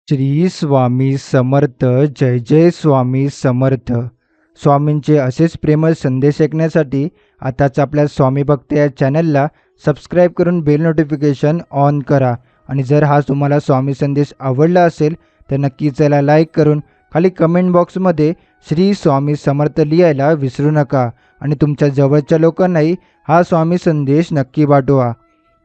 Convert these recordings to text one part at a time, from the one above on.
श्री स्वामी समर्थ. जय जय स्वामी समर्थ. स्वामींचे असेच प्रेमळ संदेश ऐकण्यासाठी आताच आपल्या स्वामी भक्त या चॅनलला सबस्क्राईब करून बेल नोटिफिकेशन ऑन करा. आणि जर हा तुम्हाला स्वामी संदेश आवडला असेल तर नक्कीच याला लाईक करून खाली कमेंट बॉक्समध्ये श्री स्वामी समर्थ लिहायला विसरू नका. आणि तुमच्या जवळच्या लोकांनाही हा स्वामी संदेश नक्की पाठवा.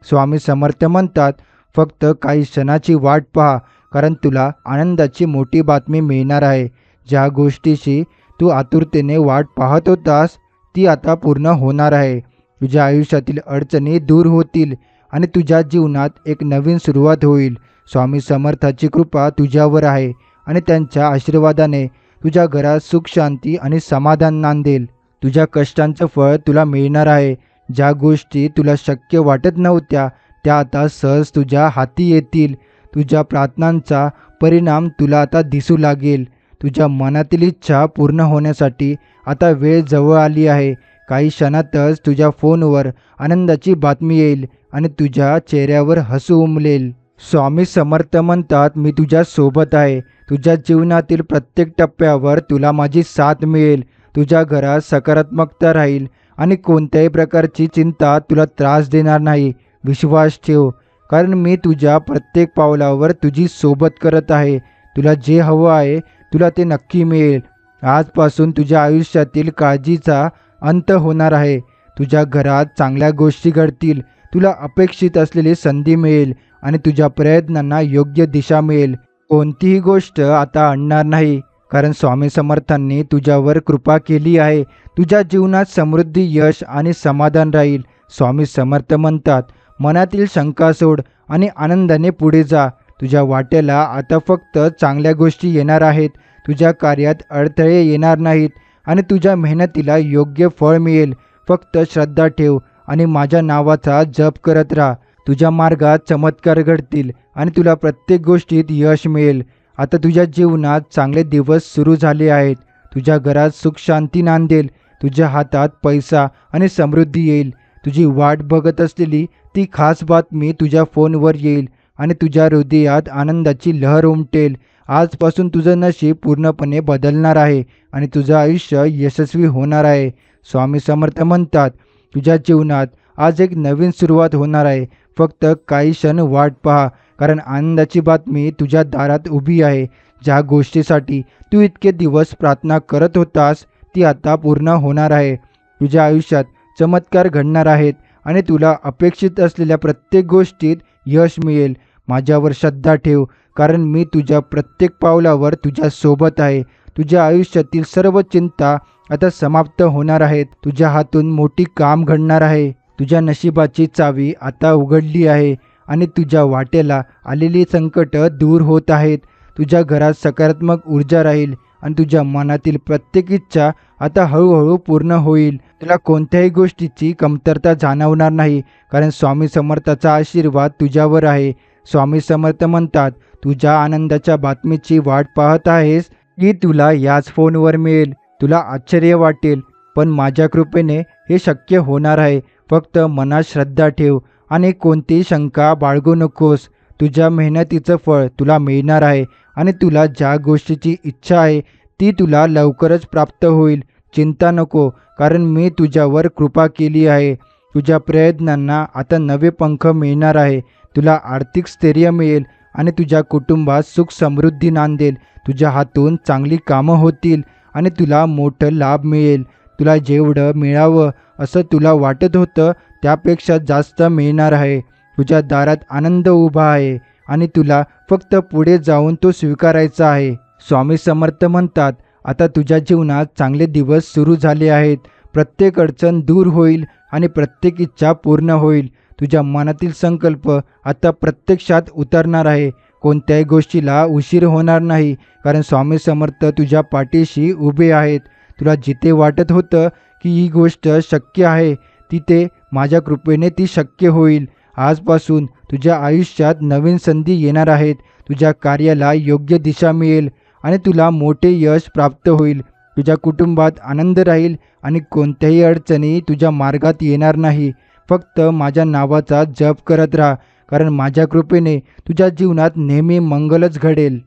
स्वामी समर्थ म्हणतात, फक्त काही क्षणाची वाट पहा, कारण तुला आनंदाची मोठी बातमी मिळणार आहे. ज्या गोष्टीची तू आतुरतेने वाट पाहत होतास ती आता पूर्ण होणार आहे. तुझ्या आयुष्यातील अडचणी दूर होतील आणि तुझ्या जीवनात एक नवीन सुरुवात होईल. स्वामी समर्थाची कृपा तुझ्यावर आहे आणि त्यांच्या आशीर्वादाने तुझ्या घरात सुख, शांती आणि समाधान नांदेल. तुझ्या कष्टांचं फळ तुला मिळणार आहे. ज्या गोष्टी तुला शक्य वाटत नव्हत्या त्या आता सहज तुझ्या हाती येतील. तुझ्या प्रार्थनांचा परिणाम तुला आता दिसू लागेल. तुझ्या मनातील इच्छा पूर्ण होण्यासाठी आता वेळ जवळ आली आहे. काही क्षणातच तुझ्या फोनवर आनंदाची बातमी येईल आणि तुझ्या चेहऱ्यावर हसू उमलेल. स्वामी समर्थ म्हणतात, मी तुझ्या सोबत आहे. तुझ्या जीवनातील प्रत्येक टप्प्यावर तुला माझी साथ मिळेल. तुझ्या घरात सकारात्मकता राहील आणि कोणत्याही प्रकारची चिंता तुला त्रास देणार नाही. विश्वास ठेव, कारण मी तुझ्या प्रत्येक पावलावर तुझी सोबत करत आहे. तुला जे हवं आहे तुला ते नक्की मिळेल. आजपासून तुझ्या आयुष्यातील काळजीचा अंत होणार आहे. तुझ्या घरात चांगल्या गोष्टी घडतील. तुला अपेक्षित असलेली संधी मिळेल आणि तुझ्या प्रयत्नांना योग्य दिशा मिळेल. कोणतीही गोष्ट आता अडणार नाही, कारण स्वामी समर्थांनी तुझ्यावर कृपा केली आहे. तुझ्या जीवनात समृद्धी, यश आणि समाधान राहील. स्वामी समर्थ म्हणतात, मनातील शंका सोड आणि आनंदाने पुढे जा. तुझ्या वाटेला आता फक्त चांगल्या गोष्टी येणार आहेत. तुझ्या कार्यात अडथळे येणार नाहीत आणि तुझ्या मेहनतीला योग्य फळ मिळेल. फक्त श्रद्धा ठेव आणि माझ्या नावाचा जप करत राहा. तुझ्या मार्गात चमत्कार घडतील आणि तुला प्रत्येक गोष्टीत यश मिळेल. आता तुझ्या जीवनात चांगले दिवस सुरू झाले आहेत. तुझ्या घरात सुख, शांती नांदेल. तुझ्या हातात पैसा आणि समृद्धी येईल. तुझी वाट बघत असलेली ती खास बातमी तुझ्या फोनवर येईल आणि तुझ्या हृदयात आनंदाची लहर उमटेल. आजपासून तुझं नशीब पूर्णपणे बदलणार आहे आणि तुझं आयुष्य यशस्वी होणार आहे. स्वामी समर्थ म्हणतात, तुझ्या जीवनात आज एक नवीन सुरुवात होणार आहे. फक्त काही क्षण वाट पहा, कारण आनंदाची बातमी तुझ्या दारात उभी आहे. ज्या गोष्टीसाठी तू इतके दिवस प्रार्थना करत होतास ती आता पूर्ण होणार आहे. तुझ्या आयुष्यात चमत्कार घडणार आहेत आणि तुला अपेक्षित असलेल्या प्रत्येक गोष्टीत यश मिळेल. माझ्यावर श्रद्धा ठेव, कारण मी तुझ्या प्रत्येक पावलावर तुझ्या सोबत आहे. तुझ्या आयुष्यातील सर्व चिंता आता समाप्त होणार आहेत. तुझ्या हातून मोठी काम घडणार आहे. तुझ्या नशिबाची चावी आता उघडली आहे आणि तुझ्या वाटेला आलेली संकट दूर होत आहेत. तुझ्या घरात सकारात्मक ऊर्जा राहील आणि तुझ्या मनातील प्रत्येक इच्छा आता हळूहळू पूर्ण होईल. तुला कोणत्याही गोष्टीची कमतरता जाणवणार नाही, कारण स्वामी समर्थाचा आशीर्वाद तुझ्यावर आहे. स्वामी समर्थ म्हणतात, तुझ्या आनंदाच्या बातमीची वाट पाहत आहेस की तुला याच फोनवर मिळेल. तुला आश्चर्य वाटेल, पण माझ्या कृपेने हे शक्य होणार आहे. फक्त मनात श्रद्धा ठेव आणि कोणतीही शंका बाळगू नकोस. तुझ्या मेहनतीचं फळ तुला मिळणार आहे आणि तुला ज्या गोष्टीची इच्छा आहे ती तुला लवकरच प्राप्त होईल. चिंता नको, कारण मी तुझ्यावर कृपा केली आहे. तुझ्या प्रयत्नांना आता नवे पंख मिळणार आहे. तुला आर्थिक स्थैर्य मिळेल आणि तुझ्या कुटुंबात सुख, समृद्धी नांदेल. तुझ्या हातून चांगली कामं होतील आणि तुला मोठं लाभ मिळेल. तुला जेवढं मिळावं असं तुला वाटत होतं त्यापेक्षा जास्त मिळणार आहे. तुझ्या दारात आनंद उभा आहे आणि तुला फक्त पुढे जाऊन तो स्वीकारायचा आहे. स्वामी समर्थ म्हणतात, आता तुझ्या जीवनात चांगले दिवस सुरू झाले आहेत. प्रत्येक अडचण दूर होईल आणि प्रत्येक इच्छा पूर्ण होईल. तुझ्या मनातील संकल्प आता प्रत्यक्षात उतरणार आहे. कोणत्याही गोष्टीला उशीर होणार नाही, कारण स्वामी समर्थ तुझ्या पाठीशी उभे आहेत. तुला जिथे वाटत होतं की ही गोष्ट शक्य आहे तिथे माझ्या कृपेने ती शक्य होईल. आजपासून तुझ्या आयुष्यात नवीन संधी येणार आहेत. तुझ्या कार्याला योग्य दिशा मिळेल आणि तुला मोठे यश प्राप्त होईल. तुझ्या कुटुंबात आनंद राहील आणि कोणत्याही अडचणी तुझ्या मार्गात येणार नाही. फक्त माझ्या नावाचा जप करत राहा, कारण माझ्या कृपेने तुझ्या जीवनात नेहमी मंगलच घडेल.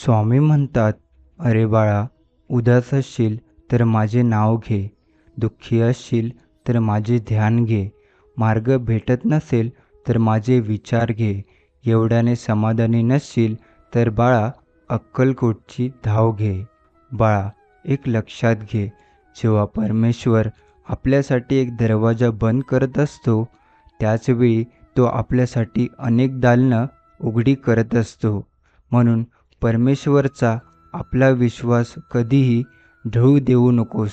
स्वामी म्हणतात, अरे बाळा, उदास असशील तर माझे नाव घे, दुःखी असशील तर माझे ध्यान घे, मार्ग भेटत नसेल तर माझे विचार घे, एवढ्याने समाधानी नसशील तर बाळा अक्कलकोटची धाव घे. बाळा, एक लक्षात घे, जेव्हा परमेश्वर आपल्यासाठी एक दरवाजा बंद करत असतो, त्याचवेळी तो आपल्यासाठी अनेक दालनं उघडी करत असतो. म्हणून परमेश्वरचा आपला विश्वास कधीही ढळू देऊ नकोस.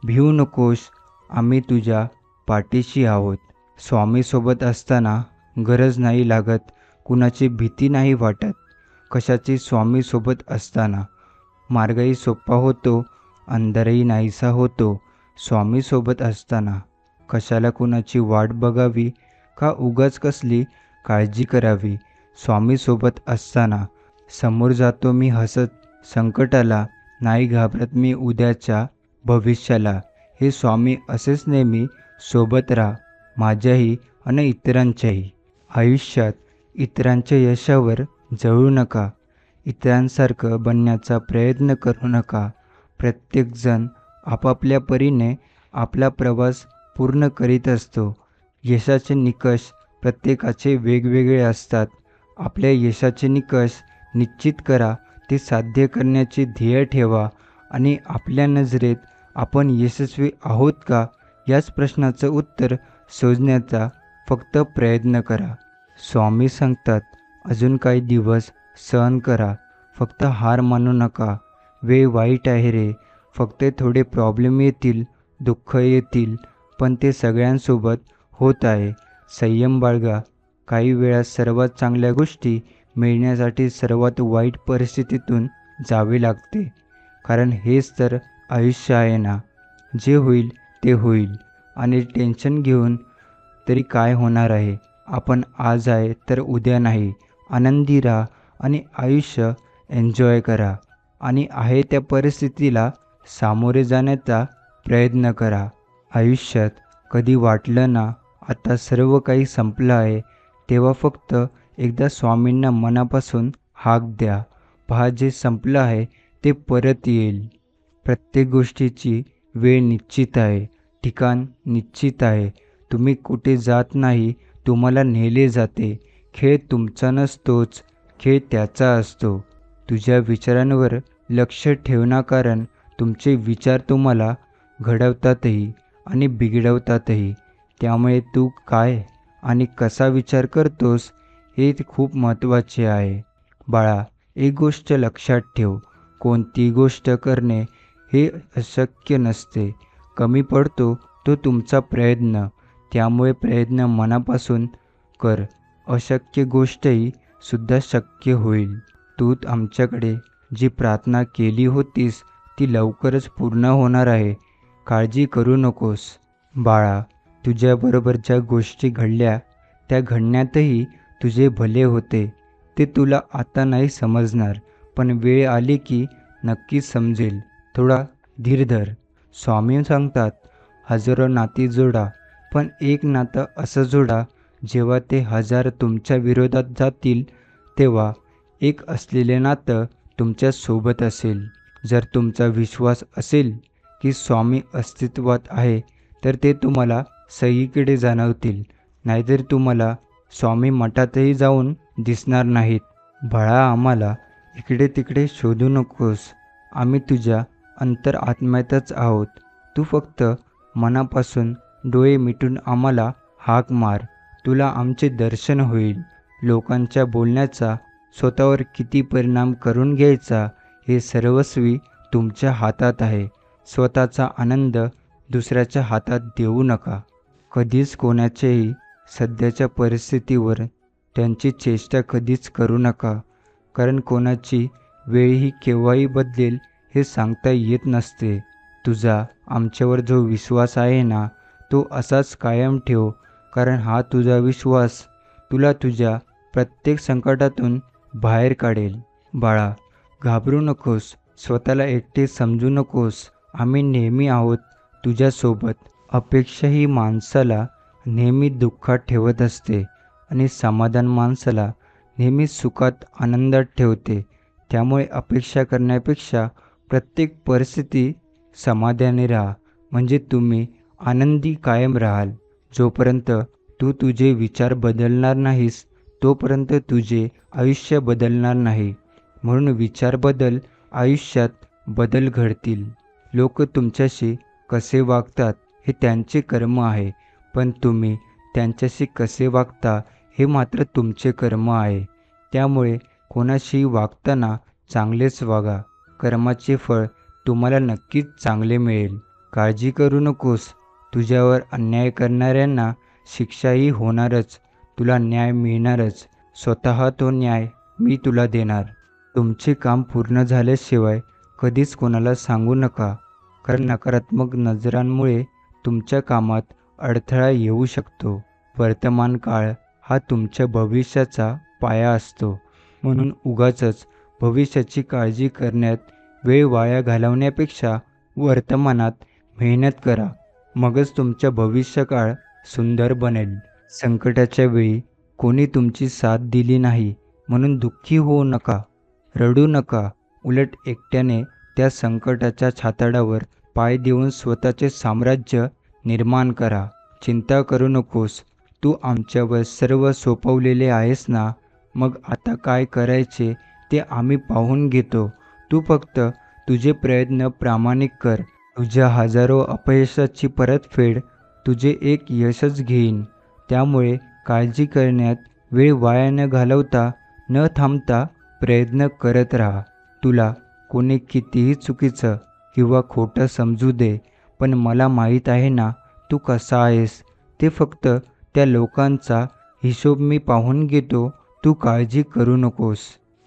भिवू नकोस, आम्ही तुझ्या पाठीशी आहोत. स्वामीसोबत असताना गरज नाही लागत, कुणाची भीती नाही वाटत. कशाची स्वामीसोबत असताना मार्गही सोपा होतो, अंधारही नाहीसा होतो. स्वामीसोबत असताना कशाला कुणाची वाट बघावी, का उगाच कसली काळजी करावी. स्वामीसोबत असताना समोर जातो मी हसत संकटाला, नाही घाबरत मी उद्याच्या भविष्याला. हे स्वामी असेच नेहमी सोबत राहा, माझ्याही आणि इतरांच्याही. आयुष्यात इतरांच्या यशावर जळू नका, इतरांसारखं बनण्याचा प्रयत्न करू नका. प्रत्येकजण आपापल्या परीने आपला प्रवास पूर्ण करीत असतो. यशाचे निकष प्रत्येकाचे वेगवेगळे असतात. आपल्या यशाचे निकष निश्चित करा, ते साध्य करण्याचे ध्येय ठेवा आणि आपल्या नजरेत आपण यशस्वी आहोत का याच प्रश्नाचं उत्तर शोधण्याचा फक्त प्रयत्न करा. स्वामी सांगतात, अजून काही दिवस सहन करा, फक्त हार मानू नका. वेळ वाईट आहे रे, फक्त थोडे प्रॉब्लेम येतील, दुःख येतील, पण ते सगळ्यांसोबत होत आहे. संयम बाळगा. काही वेळा सर्वात चांगल्या गोष्टी मिळण्यासाठी सर्वात वाईट परिस्थितीतून जावे लागते. कारण हेच तर आयुष्य आहे ना. जे होईल ते होईल आणि टेन्शन घेऊन तरी काय होणार आहे. आपण आज आहे तर उद्या नाही. आनंदी राहा आणि आयुष्य एन्जॉय करा आणि आहे त्या परिस्थितीला सामोरे जाण्याचा प्रयत्न करा. आयुष्यात कधी वाटलं ना आता सर्व काही संपलं आहे, तेव्हा फक्त एकदा स्वामींना मनापासून हाक द्या. पहा, जे संपलं आहे ते परत येईल. प्रत्येक गोष्टीची वेळ निश्चित आहे, ठिकाण निश्चित आहे. तुम्ही कुठे जात नाही, तुम्हाला नेले जाते. खेळ तुमचा नसतोच, खेळ त्याचा असतो. तुझ्या विचारांवर लक्ष ठेव ना, कारण तुमचे विचार तुम्हाला घडवतातही आणि बिघडवतातही. त्यामुळे तू काय आणि कसा विचार करतोस हे खूप महत्त्वाचे आहे. बाळा, एक गोष्ट लक्षात ठेव, कोणती गोष्ट करणे हे अशक्य नसते. कमी पडतो तो तुमचा प्रयत्न. त्यामुळे प्रयत्न मनापासून कर. अशक्य गोष्टही सुद्धा शक्य होईल. तू आमच्याकडे जी प्रार्थना केली होतीस ती लवकरच पूर्ण होणार आहे. काळजी करू नकोस. बाळा, तुझ्याबरोबर ज्या गोष्टी घडल्या त्या घडण्यातही तुझे भले होते. ते तुला आता नाही समजणार, पण वेळ आली की नक्कीच समजेल. थोडा धीर धर. स्वामी सांगतात, हजारो नाती जोडा, पण एक नातं असं जोडा, जेव्हा ते 1000 तुमच्या विरोधात जातील तेव्हा एक असलेले नातं तुमच्या सोबत असेल. जर तुमचा विश्वास असेल की स्वामी अस्तित्वात आहे तर ते तुम्हाला सगळीकडे जाणवतील, नाहीतर तुम्हाला स्वामी मठातही जाऊन दिसणार नाहीत. बाळा, आम्हाला इकडे तिकडे शोधू नकोस. आम्ही तुझ्या अंतरात्म्यातच आहोत. तू फक्त मनापासून डोळे मिटून आम्हाला हाक मार. तुला आमचे दर्शन होईल. लोकांच्या बोलण्याचा स्वतःवर किती परिणाम करून घ्यायचा हे सर्वस्वी तुमच्या हातात आहे. स्वतःचा आनंद दुसऱ्याच्या हातात देऊ नका. कधीच कोणाच्याही सध्याच्या परिस्थितीवर त्यांची चेष्टा कधीच करू नका, कारण कोणाची वेळही केव्हाही बदलेल हे सांगता येत नसते. तुझा आमच्यावर जो विश्वास आहे ना, तो असाच कायम ठेव, कारण हा तुझा विश्वास तुला तुझ्या प्रत्येक संकटातून बाहेर काढेल. बाळा, घाबरू नकोस. स्वतःला एकटे समजू नकोस. आम्ही नेहमी आहोत तुझ्यासोबत. अपेक्षा ही माणसाला नेहमी दुःखात ठेवत असते आणि समाधान माणसाला नेहमी सुखात आनंदात ठेवते. त्यामुळे अपेक्षा करण्यापेक्षा प्रत्येक परिस्थिती समाधानी राहा, म्हणजे तुम्ही आनंदी कायम राहाल. जोपर्यंत तू तुझे विचार बदलणार नाहीस, तोपर्यंत तुझे आयुष्य बदलणार नाही. म्हणून विचार बदल, आयुष्यात बदल घडतील. लोक तुमच्याशी कसे वागतात हे त्यांचे कर्म आहे, पण तुम्ही त्यांच्याशी कसे वागता हे मात्र तुमचे कर्म आहे. त्यामुळे कोणाशी वागताना चांगलेच वागा. कर्माचे फळ तुम्हाला नक्कीच चांगले मिळेल. काळजी करू नकोस. तुझ्यावर अन्याय करणाऱ्यांना शिक्षाही होणारच, तुला न्याय मिळणारच. स्वतः तो न्याय मी तुला देणार. तुमचे काम पूर्ण झाल्याशिवाय कधीच कोणाला सांगू नका, कारण नकारात्मक नजरांमुळे तुमच्या कामात अडथळा येऊ शकतो. वर्तमान काळ हा तुमच्या भविष्याचा पाया असतो, म्हणून उगाचच भविष्याची काळजी करण्यात वेळ वाया घालवण्यापेक्षा वर्तमानात मेहनत करा. मगच तुमच्या भविष्यकाळ सुंदर बनेल. संकटाच्या वेळी कोणी तुमची साथ दिली नाही म्हणून दुःखी होऊ नका, रडू नका. उलट एकट्याने त्या संकटाच्या छाताडावर पाय देऊन स्वतःचे साम्राज्य निर्माण करा. चिंता करू नकोस, तू आमच्यावर सर्व सोपवलेले आहेस ना, मग आता काय करायचे ते आम्ही पाहून घेतो. तू फक्त तुझे प्रयत्न प्रामाणिक कर. तुझ्या हजारो अपयशाची परतफेड तुझे एक यशच घेईन. त्यामुळे काळजी करण्यात वेळ वाया न घालवता, न थांबता प्रयत्न करत राहा. तुला कोणी कितीही चुकीचं किंवा खोटं समजू दे, पण मला माहीत आहे ना तू कसा आहेस. ते फक्त त्या लोकांचा हिशोब मी पाहून घेतो. तू काळजी करू नकोस.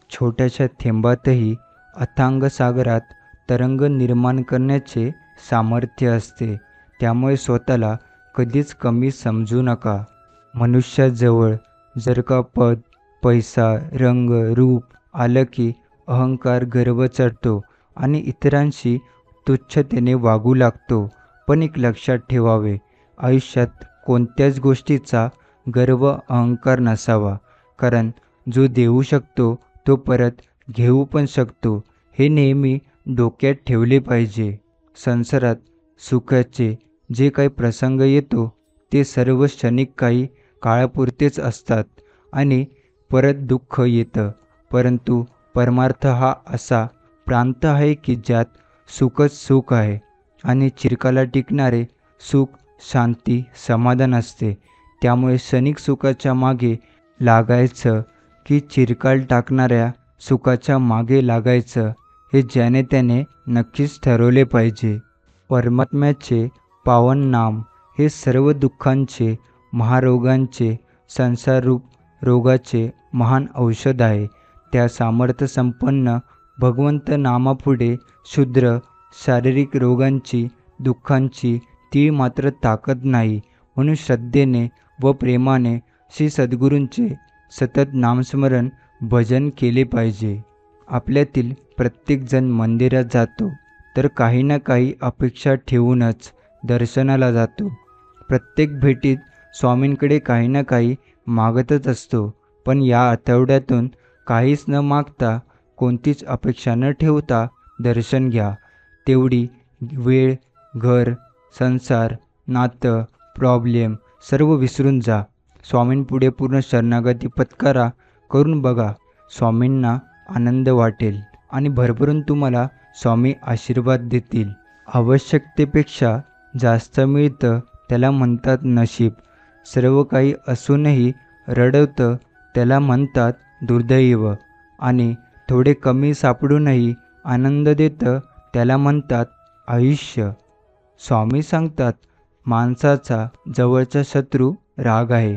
छोट्याशा थेंबातही अथांग सागरात तरंग निर्माण करण्याचे सामर्थ्य असते. त्यामुळे स्वतःला कधीच कमी समजू नका. मनुष्याजवळ जर का पद, पैसा, रंग, रूप आलं की अहंकार, गर्व चढतो आणि इतरांशी तुच्छतेने वागू लागतो. पण एक लक्षात ठेवावे, आयुष्यात कोणत्याच गोष्टीचा गर्व, अहंकार नसावा, कारण जो देऊ शकतो तो परत घेऊ पण शकतो, हे नेहमी डोक्यात ठेवले पाहिजे. संसारात सुखाचे जे काही प्रसंग येतो ते सर्व क्षणिक काही काळापुरतेच असतात आणि परत दुःख येतं. परंतु परमार्थ हा असा प्रांत आहे की ज्यात सुखच सुख आहे आणि चिरकाला टिकणारे सुख, शांती, समाधान असते. त्यामुळे क्षणिक सुखाच्या मागे लागायचं की चिरकाल टाकणाऱ्या सुखाच्या मागे लागायचं, हे ज्याने त्याने नक्कीच ठरवले पाहिजे. परमात्म्याचे पावन नाम हे सर्व दुःखांचे, महारोगांचे, संसाररूप रोगाचे महान औषध आहे. त्या सामर्थ्य संपन्न भगवंत नामापुढे क्षुद्र शारीरिक रोगांची, दुःखांची तीळ मात्र ताकद नाही. म्हणून श्रद्धेने व प्रेमाने श्री सद्गुरूंचे सतत नामस्मरण, भजन केले पाहिजे. आपल्यातील प्रत्येकजण मंदिरात जातो तर काही ना काही अपेक्षा ठेवूनच दर्शनाला जातो. प्रत्येक भेटीत स्वामींकडे काही ना काही मागतच असतो. पण या आठवड्यातून काहीच न मागता, कोणतीच अपेक्षा न ठेवता दर्शन घ्या. तेवढी वेळ, घर, संसार, नातं, प्रॉब्लेम सर्व विसरून जा. स्वामींपुढे पूर्ण शरणागती पत्करा. करून बघा, स्वामींना आनंद वाटेल आणि भरभरून तुम्हाला स्वामी आशीर्वाद देतील. आवश्यकतेपेक्षा जास्त मिळतं त्याला म्हणतात नशीब. सर्व काही असूनही रडवतं त्याला म्हणतात दुर्दैव. आणि थोडे कमी सापडूनही आनंद देतं त्याला म्हणतात आयुष्य. स्वामी सांगतात, माणसाचा जवळचा शत्रू राग आहे.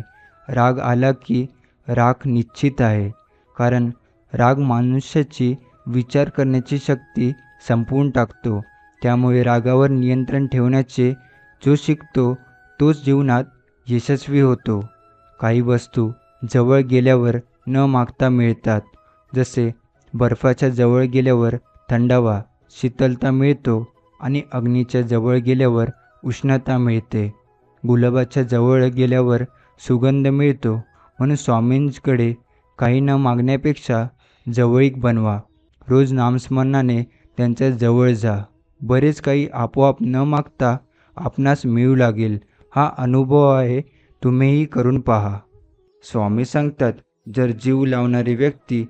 राग आला की राख निश्चित आहे, कारण राग मनुष्याची विचार करण्याची शक्ती संपवून टाकतो. त्यामुळे रागावर नियंत्रण ठेवण्याचे जो शिकतो तोच जीवनात यशस्वी होतो. काही वस्तू जवळ गेल्यावर न मागता मिळतात. जसे बर्फाच्या जवळ गेल्यावर थंडावा, शीतलता मिळतो आणि अग्नीच्या जवळ गेल्यावर उष्णता मिळते. गुलाबाच्या जवळ गेल्यावर सुगंध मिळतो. म्हणून स्वामींकडे काही न मागण्यापेक्षा जवळीक बनवा. रोज नामस्मरणाने त्यांच्या जवळ जा. बरेच काही आपोआप न मागता आपणास मिळू लागेल. हा अनुभव आहे, तुम्हीही करून पहा. स्वामी सांगतात, जर जीव लावणारी व्यक्ती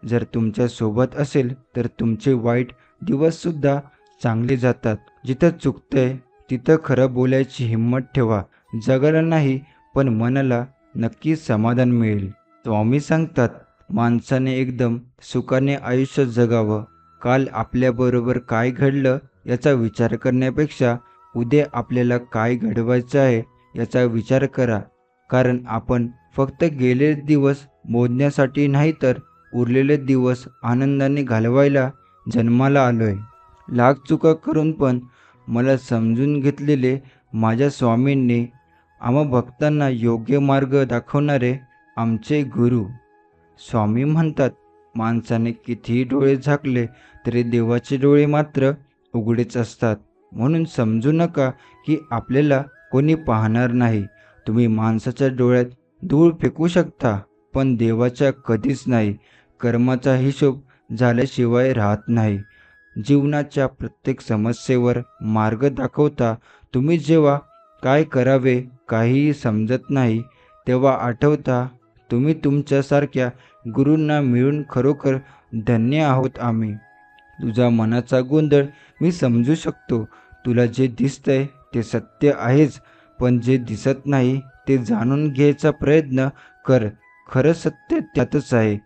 जर तुमच्या सोबत असेल तर तुमचे वाईट दिवससुद्धा चांगले जातात. जिथं चुकतंय तिथं खरं बोलायची हिंमत ठेवा. जगाला नाही पण मनाला नक्की समाधान मिळेल. स्वामी सांगतात, माणसाने एकदम सुखाने आयुष्य जगावं. काल आपल्याबरोबर काय घडलं याचा विचार करण्यापेक्षा उद्या आपल्याला काय घडवायचं आहे याचा विचार करा. कारण आपण फक्त गेलेले दिवस मोजण्यासाठी नाही तर उरलेले दिवस आनंदाने घालवायला जन्माला आलोय. लाख चुका करून पण मला समजून घेतलेले माझ्या स्वामींनी आम्हा भक्तांना योग्य मार्ग दाखवणारे आमचे गुरु. स्वामी म्हणतात, माणसाने कितीही डोळे झाकले तरी देवाचे डोळे मात्र उघडेच असतात. म्हणून समजू नका की आपल्याला कोणी पाहणार नाही. तुम्ही माणसाच्या डोळ्यात धूळ फेकू शकता पण देवाच्या कधीच नाही. कर्माचा हिशोब झाल्याशिवाय राहत नाही. जीवनाच्या प्रत्येक समस्येवर मार्ग दाखवता तुम्ही. जेव्हा काय करावे काहीही समजत नाही तेव्हा आठवता, तुम्ही तुमच्यासारख्या गुरूंना मिळून खरोखर धन्य आहोत आम्ही. तुझा मनाचा गोंधळ मी समजू शकतो. तुला जे दिसतंय ते सत्य आहेच, पण जे दिसत नाही ते जाणून घ्यायचा प्रयत्न कर. खरं सत्य त्यातच आहे.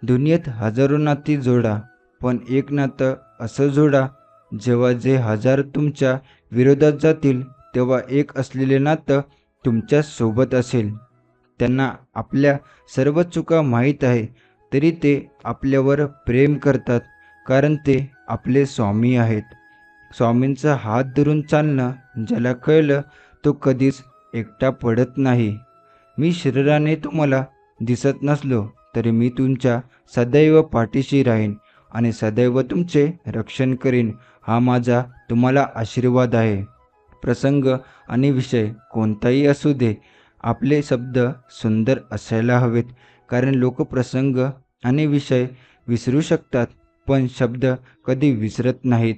दुनियेत हजारो नाती जोडा, पण एक नातं असं जोडा, जेव्हा जे हजार तुमच्या विरोधात जातील तेव्हा एक असलेले नातं तुमच्या सोबत असेल. त्यांना आपल्या सर्व चुका माहीत आहे तरी ते आपल्यावर प्रेम करतात, कारण ते आपले स्वामी आहेत. स्वामींचा हात धरून चालणं ज्याला कळलं तो कधीच एकटा पडत नाही. मी शरीराने तुम्हाला दिसत नसलो तरी मी तुमच्या सदैव पाठीशी राहीन आणि सदैव तुमचे रक्षण करीन. हा माझा तुम्हाला आशीर्वाद आहे. प्रसंग आणि विषय कोणताही असू दे, आपले शब्द सुंदर असायला हवेत. कारण लोक प्रसंग आणि विषय विसरू शकतात पण शब्द कधी विसरत नाहीत.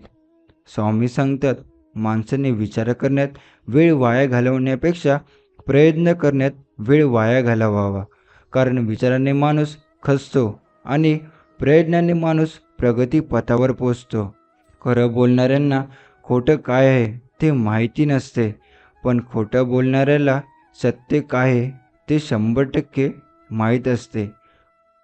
स्वामी सांगतात, माणसाने विचार करण्यात वेळ वाया घालवण्यापेक्षा प्रयत्न करण्यात वेळ वाया घालवावा. कारण विचाराने माणूस खचतो आणि प्रयत्नाने माणूस प्रगतीपथावर पोचतो. खरं बोलणाऱ्यांना खोटं काय आहे ते माहिती नसते, पण खोटं बोलणाऱ्याला सत्य काय आहे ते 100% माहीत असते.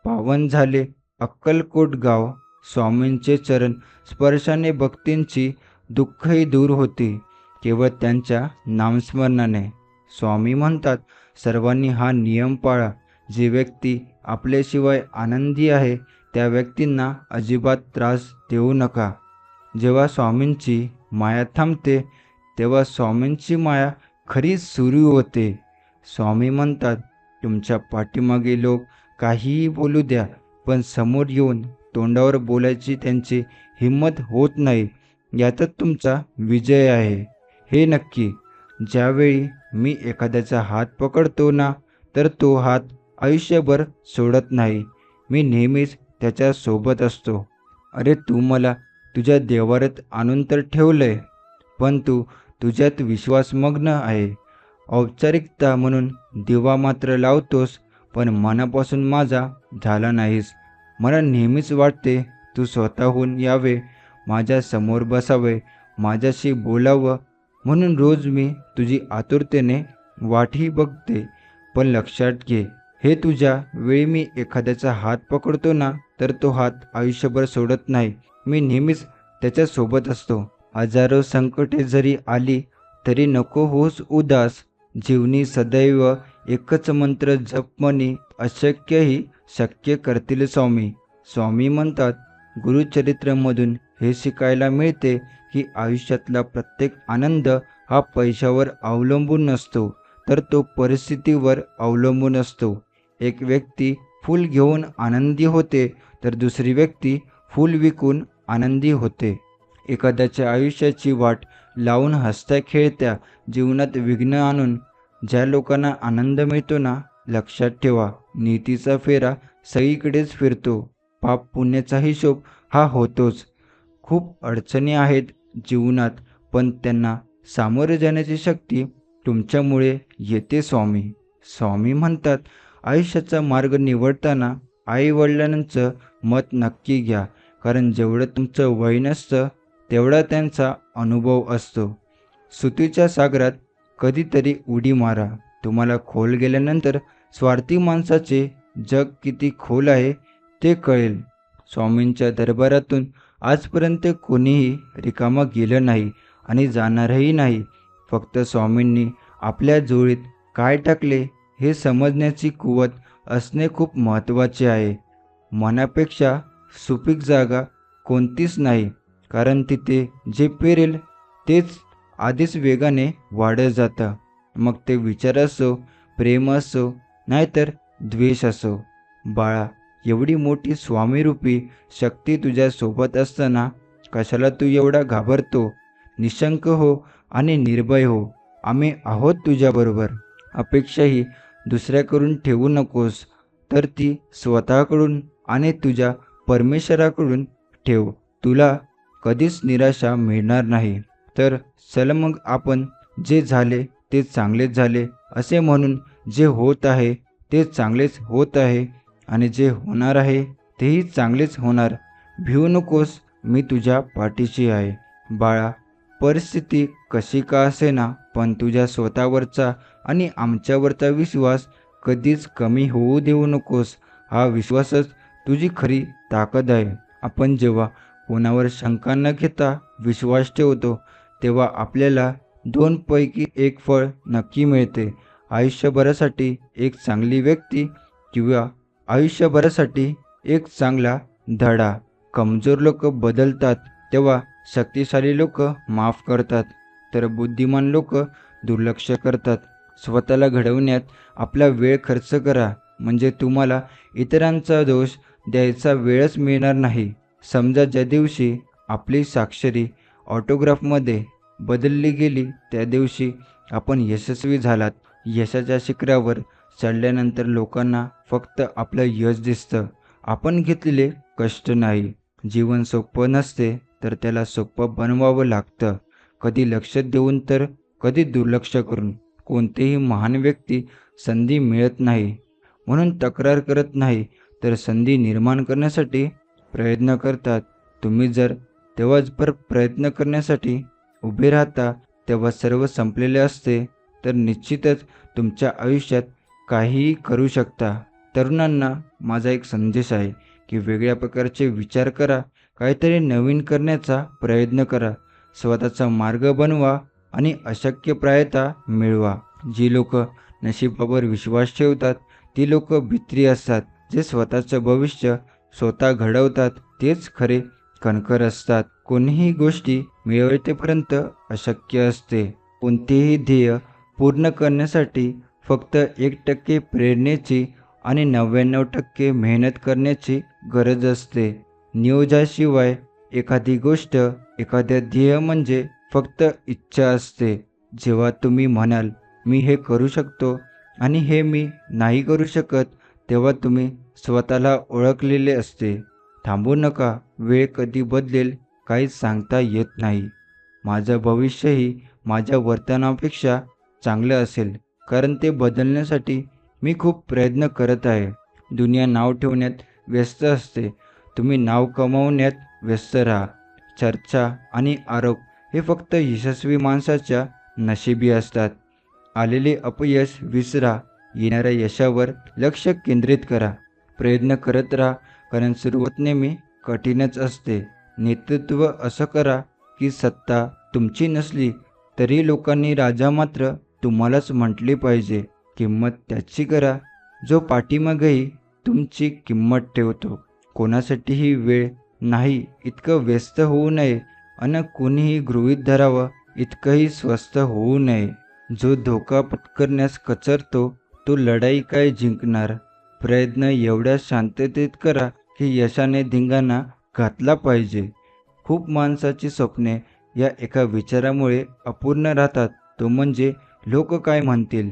पावन झाले अक्कलकोट गाव. स्वामींचे चरण स्पर्शाने भक्तींची दुःखही दूर होती, केवळ त्यांच्या नामस्मरणाने. स्वामी म्हणतात, सर्वांनी हा नियम पाळा. जी व्यक्ती आपल्याशिवाय आनंदी आहे त्या व्यक्तींना अजिबात त्रास देऊ नका. जेव्हा स्वामींची माया थांबते तेव्हा स्वामींची माया खरी सुरू होते. स्वामी म्हणतात, तुमच्या पाठीमागे लोक काहीही बोलू द्या, पण समोर येऊन तोंडावर बोलायची त्यांची हिंमत होत नाही. यातच तुमचा विजय आहे हे नक्की. ज्यावेळी मी एखाद्याचा हात पकडतो ना, तर तो हात आयुष्यभर सोडत नाही. मी नेहमीच त्याच्या सोबत असतो. अरे, तू मला तुझ्या देवाऱ्यात आणून तर ठेवलंय, पण तू तुझ्यात विश्वासमग्न आहे. औपचारिकता म्हणून दिवा मात्र लावतोस, पण मनापासून माझा झाला नाहीस. मला नेहमीच वाटते तू स्वतःहून यावे, माझ्या समोर बसावे, माझ्याशी बोलावं. म्हणून रोज मी तुझी आतुरतेने वाटही बघते. पण लक्षात घे, हे तुझ्या वेळी मी एखाद्याचा हात पकडतो ना, तर तो हात आयुष्यभर सोडत नाही. मी नेहमीच त्याच्यासोबत असतो. हजारो संकटे जरी आली तरी नको होस उदास. जीवनी सदैव एकच मंत्र जपमनी, अशक्यही शक्य करतील स्वामी. स्वामी म्हणतात, गुरुचरित्रमधून हे शिकायला मिळते की आयुष्यातला प्रत्येक आनंद हा पैशावर अवलंबून नसतो, तर तो परिस्थितीवर अवलंबून असतो. एक व्यक्ती फूल घेऊन आनंदी होते तर दुसरी व्यक्ती फूल विकून आनंदी होते. एखाद्याच्या आयुष्याची वाट लावून हसत्या खेळत्या जीवनात विघ्न आणून ज्या लोकांना आनंद मिळतो ना, लक्षात ठेवा, नीतीचा फेरा सगळीकडेच फिरतो. पाप पुण्याचा हिशोब हा होतोच. खूप अडचणी आहेत जीवनात, पण त्यांना सामोरे जाण्याची शक्ती तुमच्यामुळे येते स्वामी. स्वामी म्हणतात, आयुष्याचा मार्ग निवडताना आई-वडिलांचं मत नक्की घ्या, कारण जेवढं तुमचं वय नसतं तेवढा त्यांचा अनुभव असतो. सुतीच्या सागरात कधीतरी उडी मारा. तुम्हाला खोल गेल्यानंतर स्वार्थी माणसाचे जग किती खोल आहे ते कळेल. स्वामींच्या दरबारातून आजपर्यंत कोणीही रिकामं गेलं नाही आणि जाणारही नाही. फक्त स्वामींनी आपल्या झोळीत काय टाकले हे समजण्याची कुवत असणे खूप महत्त्वाचे आहे. मनापेक्षा सुपीक जागा कोणतीच नाही, कारण तिथे जे पेरेल तेच आधीच वेगाने वाढत जातं. मग ते विचार असो, प्रेम असो, नाहीतर द्वेष असो. बाळा, एवढी मोठी स्वामीरूपी शक्ती तुझ्या सोबत असताना कशाला तू एवढा घाबरतो? निशंक हो आणि निर्भय हो. आम्ही आहोत तुझ्याबरोबर. अपेक्षाही दुसऱ्याकडून ठेवू नकोस, तर ती स्वतःकडून आणि तुझ्या परमेश्वराकडून ठेव. तुला कधीच निराशा मिळणार नाही. तर चल मग आपण जे झाले ते चांगलेच झाले असे म्हणून जे होत आहे ते चांगलेच होत आहे आणि जे होणार आहे तेही चांगलेच होणार. भिवू नकोस, मी तुझ्या पाठीशी आहे. बाळा, परिस्थिती कशी का असेना, पण तुझ्या स्वतःवरचा आणि आमच्यावरचा विश्वास कधीच कमी होऊ देऊ नकोस. हा विश्वासच तुझी खरी ताकद आहे. आपण जेव्हा कोणावर शंका न घेता विश्वास ठेवतो तेव्हा आपल्याला दोनपैकी एक फळ नक्की मिळते. आयुष्यभरासाठी एक चांगली व्यक्ती किंवा आयुष्यभरासाठी एक चांगला धडा. कमजोर लोक बदलतात तेव्हा शक्तिशाली लोक माफ करतात, तर बुद्धिमान लोक दुर्लक्ष करतात. स्वतःला घडवण्यात आपला वेळ खर्च करा, म्हणजे तुम्हाला इतरांचा दोष द्यायचा वेळच मिळणार नाही. समजा ज्या दिवशी आपली स्वाक्षरी ऑटोग्राफमध्ये बदलली गेली त्या दिवशी आपण यशस्वी झालात. यशाच्या शिखरावर चढल्यानंतर लोकांना फक्त आपलं यश दिसतं, आपण घेतलेले कष्ट नाही. जीवन सोपं नसते, तर त्याला सोपं बनवावं लागतं. कधी लक्ष देऊन तर कधी दुर्लक्ष करून. कोणतेही महान व्यक्ती संधी मिळत नाही म्हणून तक्रार करत नाही, तर संधी निर्माण करण्यासाठी प्रयत्न करतात. तुम्ही जर तेव्हाचभर प्रयत्न करण्यासाठी उभे राहता तेव्हा सर्व संपलेले असते, तर निश्चितच तुमच्या आयुष्यात काहीही करू शकता. तरुणांना माझा एक संदेश आहे की वेगळ्या प्रकारचे विचार करा, काहीतरी नवीन करण्याचा प्रयत्न करा, स्वतःचा मार्ग बनवा आणि अशक्यप्रायता मिळवा. जी लोक नशिबावर विश्वास ठेवतात ती लोक भित्री असतात. जे स्वतःचं भविष्य स्वतः घडवतात तेच खरे कणखर असतात. कोणीही गोष्टी मिळवतेपर्यंत अशक्य असते. कोणतेही ध्येय पूर्ण करण्यासाठी फक्त 1% प्रेरणेची आणि 99% मेहनत करण्याची गरज असते. नियोजनाशिवाय एखादी गोष्ट, एखाद्या ध्येय म्हणजे फक्त इच्छा असते. जेव्हा तुम्ही म्हणाल मी हे करू शकतो आणि हे मी नाही करू शकत, तेव्हा तुम्ही स्वतःला ओळखलेले असते. थांबू नका. वेळ कधी बदलेल काहीच सांगता येत नाही. माझं भविष्यही माझ्या वर्तनापेक्षा चांगलं असेल, कारण ते बदलण्यासाठी मी खूप प्रयत्न करत आहे. दुनिया नाव ठेवण्यात व्यस्त असते, तुम्ही नाव कमावण्यात व्यस्त राहा. चर्चा आणि आरोप हे फक्त यशस्वी माणसाच्या नशिबी असतात. आलेले अपयश विसरा, येणाऱ्या यशावर लक्ष केंद्रित करा. प्रयत्न करत राहा, कारण सुरुवात नेहमी कठीणच असते. नेतृत्व असं करा की सत्ता तुमची नसली तरी लोकांनी राजा मात्र तुम्हालाच म्हटले पाहिजे. किंमत त्याची करा जो पाठीमागेही तुमची किंमत ठेवतो. कोणासाठीही वेळ नाही इतकं व्यस्त होऊ नये आणि कोणीही गृहीत धरावं इतकंही स्वस्त होऊ नये. जो धोका पत्करण्यास कचरतो तो लढाई काय जिंकणार. प्रयत्न एवढ्या शांततेत करा की यशाने धिंगाणा घातला पाहिजे. खूप माणसाची स्वप्ने या एका विचारामुळे अपूर्ण राहतात, तो म्हणजे लोक काय म्हणतील.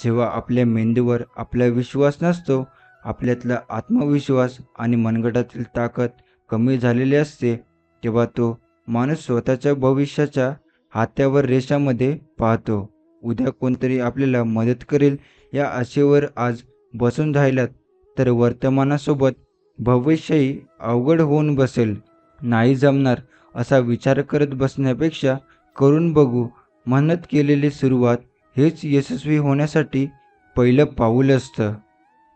जेव्हा आपल्या मेंदूवर आपला विश्वास नसतो, आपल्यातला आत्मविश्वास आणि मनगटातील ताकद कमी झालेली असते, तेव्हा तो माणूस स्वतःच्या भविष्याच्या हात्यावर रेषामध्ये पाहतो. उद्या कोणतरी आपल्याला मदत करेल या आशेवर आज बसून राहिलात तर वर्तमानासोबत भविष्यही अवघड होऊन बसेल. नाही जमणार असा विचार करत बसण्यापेक्षा करून बघू म्हणत केलेली सुरुवात हेच यशस्वी होण्यासाठी पहिलं पाऊल असतं.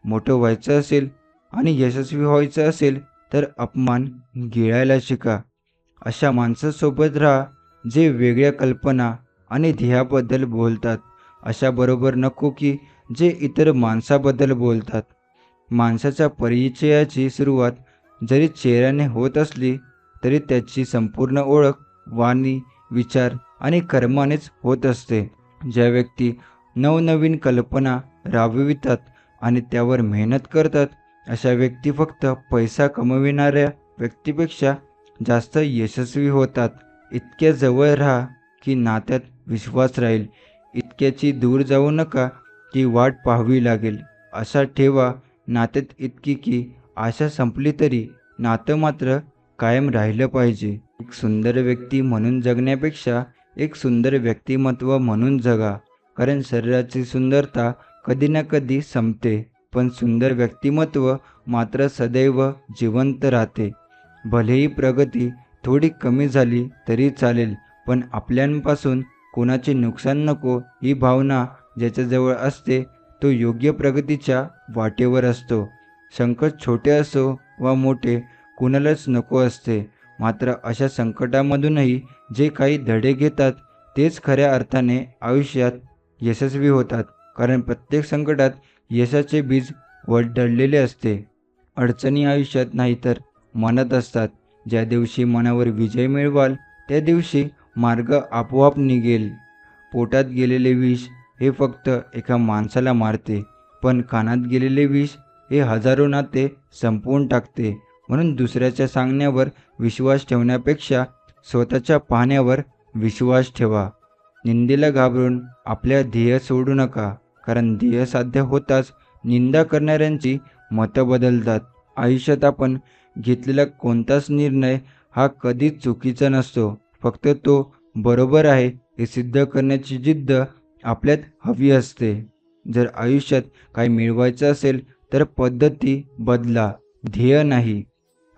मोठं व्हायचं असेल आणि यशस्वी व्हायचं असेल तर अपमान गिळायला शिका. अशा माणसासोबत राहा जे वेगळ्या कल्पना आणि ध्येयाबद्दल बोलतात. अशाबरोबर नको की जे इतर माणसाबद्दल बोलतात. माणसाच्या परिचयाची सुरुवात जरी चेहऱ्याने होत असली तरी त्याची संपूर्ण ओळख वाणी, विचार आणि कर्मानेच होत असते. ज्या व्यक्ती नवनवीन कल्पना राबवितात आणि त्यावर मेहनत करतात अशा व्यक्ती फक्त पैसा कमविणाऱ्या व्यक्तीपेक्षा जास्त यशस्वी होतात. इतक्या जवळ राहा की नात्यात विश्वास राहील. इतक्याची दूर जाऊ नका की वाट पाहावी लागेल. आशा ठेवा नात्यात इतकी की आशा संपली तरी नातं मात्र कायम राहिलं पाहिजे. एक सुंदर व्यक्ती म्हणून जगण्यापेक्षा एक सुंदर व्यक्तिमत्व म्हणून जगा. कारण शरीराची सुंदरता कधी ना कधी संपते, पण सुंदर व्यक्तिमत्व मात्र सदैव जिवंत राहते. भलेही प्रगती थोडी कमी झाली तरी चालेल, पण आपल्यापासून कोणाचे नुकसान नको ही भावना ज्याच्याजवळ असते तो योग्य प्रगतीच्या वाटेवर असतो. संकट छोटे असो वा मोठे कुणालाच नको असते, मात्र अशा संकटामधूनही जे काही धडे घेतात तेच खऱ्या अर्थाने आयुष्यात यशस्वी होतात. कारण प्रत्येक संकटात यशाचे बीज दडलेले असते. अडचणी आयुष्यात नाही तर मनात असतात. ज्या दिवशी मनावर विजय मिळवाल त्या दिवशी मार्ग आपोआप निघेल. पोटात गेलेले विष हे फक्त एका माणसाला मारते, पण कानात गेलेले विष हे हजारो नाते संपवून टाकते. म्हणून दुसऱ्याच्या सांगण्यावर विश्वास ठेवण्यापेक्षा स्वतःच्या पाहण्यावर विश्वास ठेवा. निंदेला घाबरून आपल्या ध्येय सोडू नका, कारण ध्येय साध्य होताच निंदा करणाऱ्यांची मतं बदलतात. आयुष्यात आपण घेतलेला कोणताच निर्णय हा कधीच चुकीचा नसतो. फक्त तो बरोबर आहे हे सिद्ध करण्याची जिद्द आपल्यात हवी असते. जर आयुष्यात काही मिळवायचं असेल तर पद्धती बदला, ध्येय नाही.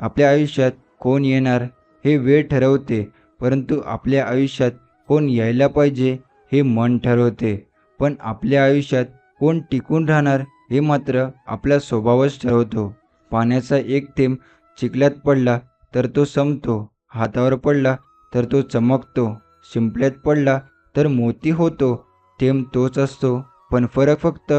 आपल्या आयुष्यात कोण येणार हे वेळ ठरवते, परंतु आपल्या आयुष्यात कोण यायला पाहिजे हे मन ठरवते. पण आपल्या आयुष्यात कोण टिकून राहणार हे मात्र आपला स्वभावच ठरवतो. पाण्याचा एक थेंब चिखलात पडला तर तो संपतो, हातावर पडला तर तो चमकतो, शिंपल्यात पडला तर मोती होतो. थेंब तोच असतो, पण फरक फक्त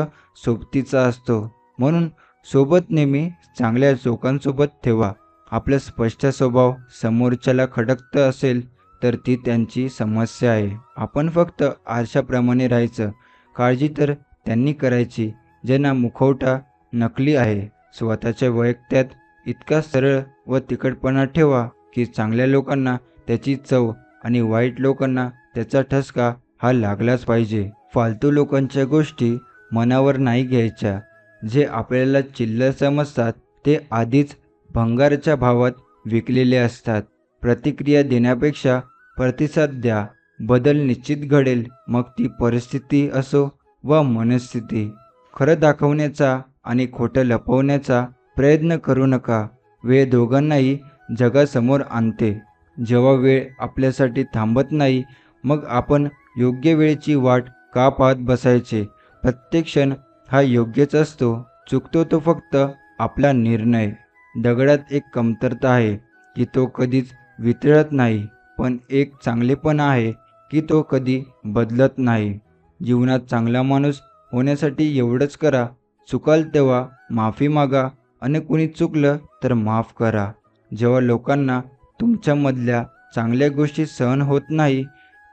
सोबतीचा असतो. म्हणून सोबत नेहमी चांगल्या लोकांसोबत ठेवा. आपला स्पष्ट स्वभाव समोरच्याला खटकत असेल तर ती त्यांची समस्या आहे. आपण फक्त आरशाप्रमाणे राहायचं. काळजी तर त्यांनी करायची ज्यांना मुखवटा नकली आहे. स्वतःच्या वैयक्त्यात इतका सरळ व तिखटपणा ठेवा की चांगल्या लोकांना त्याची चव आणि वाईट लोकांना त्याचा ठसका हा लागलाच पाहिजे. फालतू लोकांच्या गोष्टी मनावर नाही घ्यायच्या. जे आपल्याला चिल्लर समजतात ते आधीच भंगारच्या भावात विकलेले असतात. प्रतिक्रिया देण्यापेक्षा प्रतिसाद द्या. बदल निश्चित घडेल, मग ती परिस्थिती असो वा मनस्थिती. खरं दाखवण्याचा आणि खोटं लपवण्याचा प्रयत्न करू नका. वेळ दोघांनाही जगासमोर आणते. जेव्हा वेळ आपल्यासाठी थांबत नाही मग आपण योग्य वेळेची वाट का पाहत बसायचे. प्रत्येक क्षण हा योग्यच असतो. चुकतो तो फक्त आपला निर्णय. दगडात एक कमतरता आहे की तो कधीच वितळत नाही, पण एक चांगलेपणा आहे की तो कधी बदलत नाही. जीवनात चांगला माणूस होण्यासाठी एवढंच करा, चुकाल तेव्हा माफी मागा आणि कुणी चुकलं तर माफ करा. जेव्हा लोकांना तुमच्यामधल्या चांगल्या गोष्टी सहन होत नाही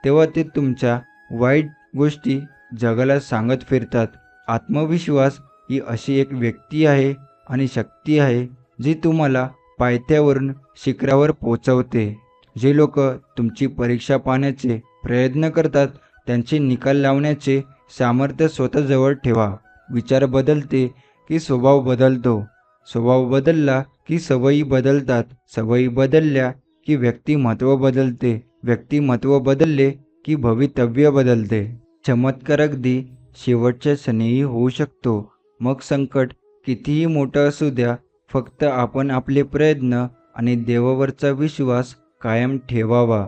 तेव्हा ते तुमच्या वाईट गोष्टी जगाला सांगत फिरतात. आत्मविश्वास ही अशी एक व्यक्ती आहे आणि शक्ती आहे जी तुम्हाला पायथ्यावरून शिखरावर पोचवते. जे लोक तुमची परीक्षा पाहण्याचे प्रयत्न करतात त्यांचे निकाल लावण्याचे सामर्थ्य स्वतःजवळ ठेवा. विचार बदलते की स्वभाव बदलतो, स्वभाव बदलला की सवयी बदलतात, सवयी बदलल्या की व्यक्तिमत्व बदलते, व्यक्तिमत्व बदलले की भवितव्य बदलते. चमत्कार अगदी शेवटच्या क्षणीही होऊ शकतो. मग संकट कितीही मोठं असू द्या, फक्त आपण आपले प्रयत्न आणि देवावरचा विश्वास कायम ठेवावा.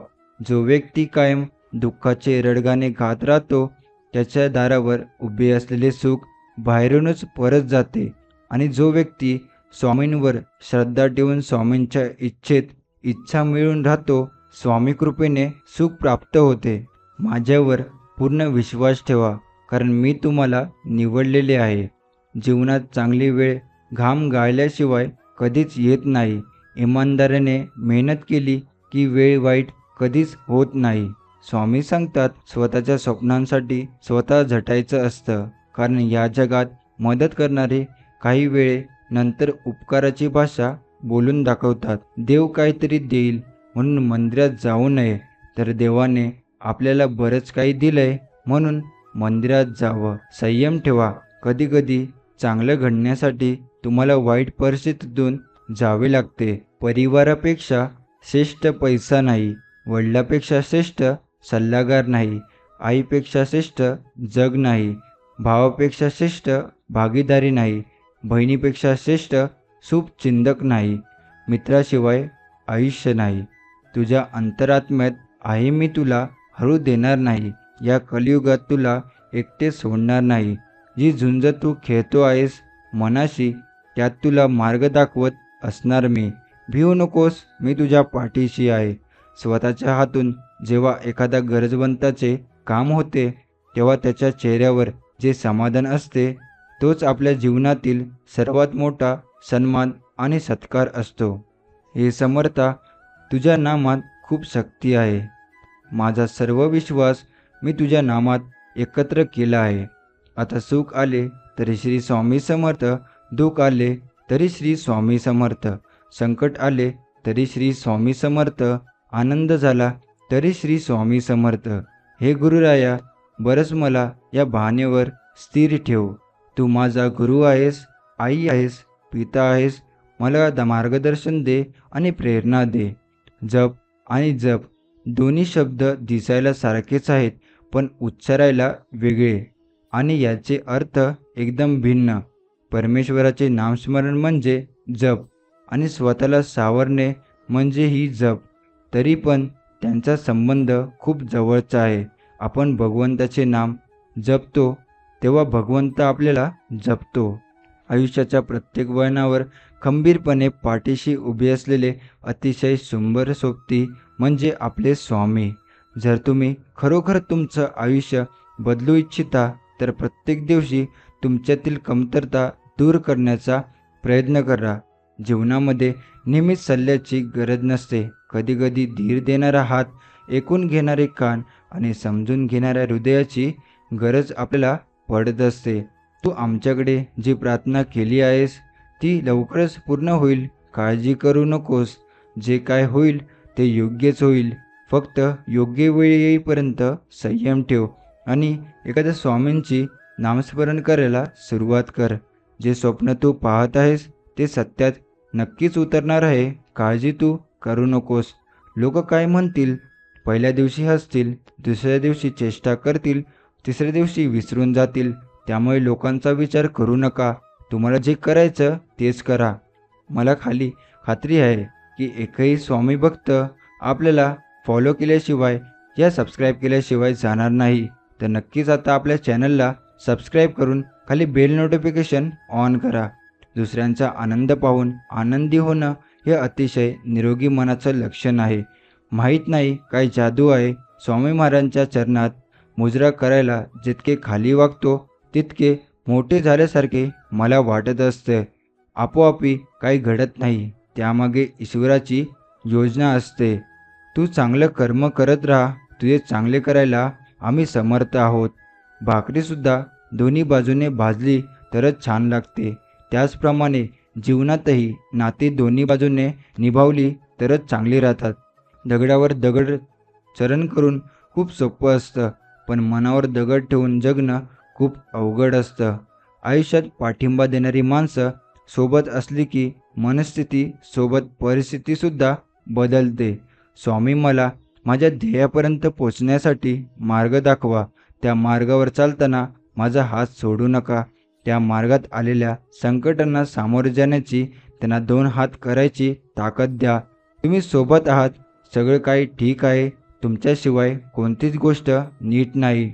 जो व्यक्ती कायम दुःखाचे रडगाणे गात राहतो, त्याच्या दारावर उभे असलेले सुख बाहेरूनच परत जाते. आणि जो व्यक्ती स्वामींवर श्रद्धा ठेवून स्वामींच्या इच्छेत इच्छा मिळून राहतो, स्वामी कृपेने सुख प्राप्त होते. माझ्यावर पूर्ण विश्वास ठेवा, कारण मी तुम्हाला निवडलेले आहे. जीवनात चांगली वेळ घाम गाळल्याशिवाय कधीच येत नाही. इमानदारीने मेहनत केली की वेळ वाईट कधीच होत नाही. स्वामी सांगतात, स्वतःच्या स्वप्नांसाठी स्वतः झटायचं असतं, कारण या जगात मदत करणारे काही वेळे नंतर उपकाराची भाषा बोलून दाखवतात. देव काहीतरी देईल म्हणून मंदिरात जाऊ नये, तर देवाने आपल्याला बरंच काही दिलंय म्हणून मंदिरात जावं. संयम ठेवा, कधीकधी चांगलं घडण्यासाठी तुम्हाला वाईट परिस्थितीतून जावे लागते. परिवारापेक्षा श्रेष्ठ पैसा नाही, वडिलापेक्षा श्रेष्ठ सल्लागार नाही, आईपेक्षा श्रेष्ठ जग नाही, भावापेक्षा श्रेष्ठ भागीदारी नाही, बहिणीपेक्षा श्रेष्ठ शुभचिंतक नाही, मित्राशिवाय आयुष्य नाही. तुझ्या अंतरात्म्यात आहे मी तुला हरू देणार नाही. या कलियुगात तुला एकटे सोडणार नाही. जी झुंज तू खेळतो आहेस मनाशी, त्यात तुला मार्ग दाखवत असणार मी. भिवू नकोस, मी तुझ्या पाठीशी आहे. स्वतःच्या हातून जेव्हा एखाद्या गरजवंताचे काम होते, तेव्हा त्याच्या चेहऱ्यावर जे समाधान असते, तोच आपल्या जीवनातील सर्वात मोठा सन्मान आणि सत्कार असतो. हे समर्था, तुझ्या नामात खूप शक्ती आहे. माझा सर्व विश्वास मी तुझ्या नामात एकत्र केला आहे. आता सुख आले तरी श्री स्वामी समर्थ, दुःख आले तरी श्री स्वामी समर्थ, संकट आले तरी श्री स्वामी समर्थ, आनंद झाला तरी श्री स्वामी समर्थ. हे गुरुराया, बरंच मला या बहाणेवर स्थिर ठेव. तू माझा गुरु आहेस, आई आहेस, पिता आहेस. मला मार्गदर्शन दे आणि प्रेरणा दे. जप आणि जप दोन्ही शब्द दिसायला सारखेच आहेत, पण उच्चारायला वेगळे आणि याचे अर्थ एकदम भिन्न. परमेश्वराचे नामस्मरण म्हणजे जप आणि स्वतःला सावरणे म्हणजे ही जप. तरी पण त्यांचा संबंध खूप जवळचा आहे. आपण भगवंताचे नाम जपतो तेव्हा भगवंत आपल्याला जपतो. आयुष्याच्या प्रत्येक वळणावर खंबीरपणे पाठीशी उभे असलेले अतिशय सुंदर सोबती म्हणजे आपले स्वामी. जर तुम्ही खरोखर तुमचं आयुष्य बदलू इच्छिता, तर प्रत्येक दिवशी तुमच्यातील कमतरता दूर करण्याचा प्रयत्न करा. जीवनामध्ये नेहमीच सल्ल्याची गरज नसते. कधीकधी धीर देणारा हात, ऐकून घेणारे कान आणि समजून घेणाऱ्या हृदयाची गरज आपल्याला पडत असते. तू आमच्याकडे जी प्रार्थना केली आहेस ती लवकरच पूर्ण होईल. काळजी करू नकोस. जे काय होईल ते योग्यच होईल. फक्त योग्य वेळ येईपर्यंत संयम ठेव आणि एखाद्या स्वामींची नामस्मरण करायला सुरुवात कर. जे स्वप्न तू पाहत आहेस ते सत्यात नक्कीच उतरणार आहे. काळजी तू करू नकोस. लोक काय म्हणतील? पहिल्या दिवशी हसतील, दुसऱ्या दिवशी चेष्टा करतील, तिसऱ्या दिवशी विसरून जातील. त्यामुळे लोकांचा विचार करू नका. तुम्हाला जे करायचं तेच करा. मला खात्री आहे की एकही स्वामी भक्त आपल्याला फॉलो केल्याशिवाय या सबस्क्राईब केल्याशिवाय जाणार नाही. तर नक्कीच आता आपल्या चॅनलला सबस्क्राईब करून खाली बेल नोटिफिकेशन ऑन करा. दुसऱ्यांचा आनंद पाहून आनंदी होणं हे अतिशय निरोगी मनाचं लक्षण आहे. माहीत नाही काय जादू आहे. स्वामी महाराजांच्या चरणात मुजरा करायला जितके खाली वागतो तितके मोठे झाल्यासारखे मला वाटत असते. आपोआपी काही घडत नाही, त्यामागे ईश्वराची योजना असते. तू चांगलं कर्म करत राहा. तुझे चांगले करायला आम्ही समर्थ आहोत. भाकरीसुद्धा दोन्ही बाजूने भाजली तरच छान लागते. त्याचप्रमाणे जीवनातही नाती दोन्ही बाजूने निभावली तरच चांगली राहतात. दगडावर दगड चरण करून खूप सोपं असतं, पण मनावर दगड ठेवून जगणं खूप अवघड असतं. आयुष्यात पाठिंबा देणारी माणसं सोबत असली की मनस्थिती सोबत परिस्थितीसुद्धा बदलते. स्वामी मला माझ्या ध्येयापर्यंत पोचण्यासाठी मार्ग दाखवा. त्या मार्गावर चालताना माझा हात सोडू नका. त्या मार्गात आलेल्या संकटांना सामोरे जाण्याची, त्यांना 2 हात करायची ताकद द्या. तुम्ही सोबत आहात. सगळं काही ठीक आहे. तुमच्याशिवाय कोणतीच गोष्ट नीट नाही.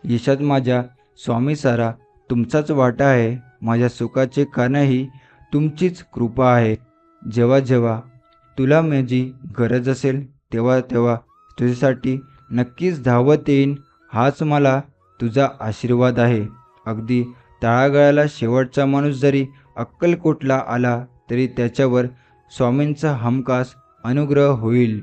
यशात माझ्या स्वामी सारा तुमचाच वाटा आहे. माझ्या सुखाचे कारणही तुमचीच कृपा आहे. जेव्हा जेव्हा तुला माझी गरज असेल तेव्हा तेव्हा तुझ्यासाठी नक्कीच धावत येईन. हाच मला तुझा आशीर्वाद आहे. अगदी तळागाळाला शेवटचा माणूस जरी अक्कलकोटला आला तरी त्याच्यावर स्वामींचा हमखास अनुग्रह होईल.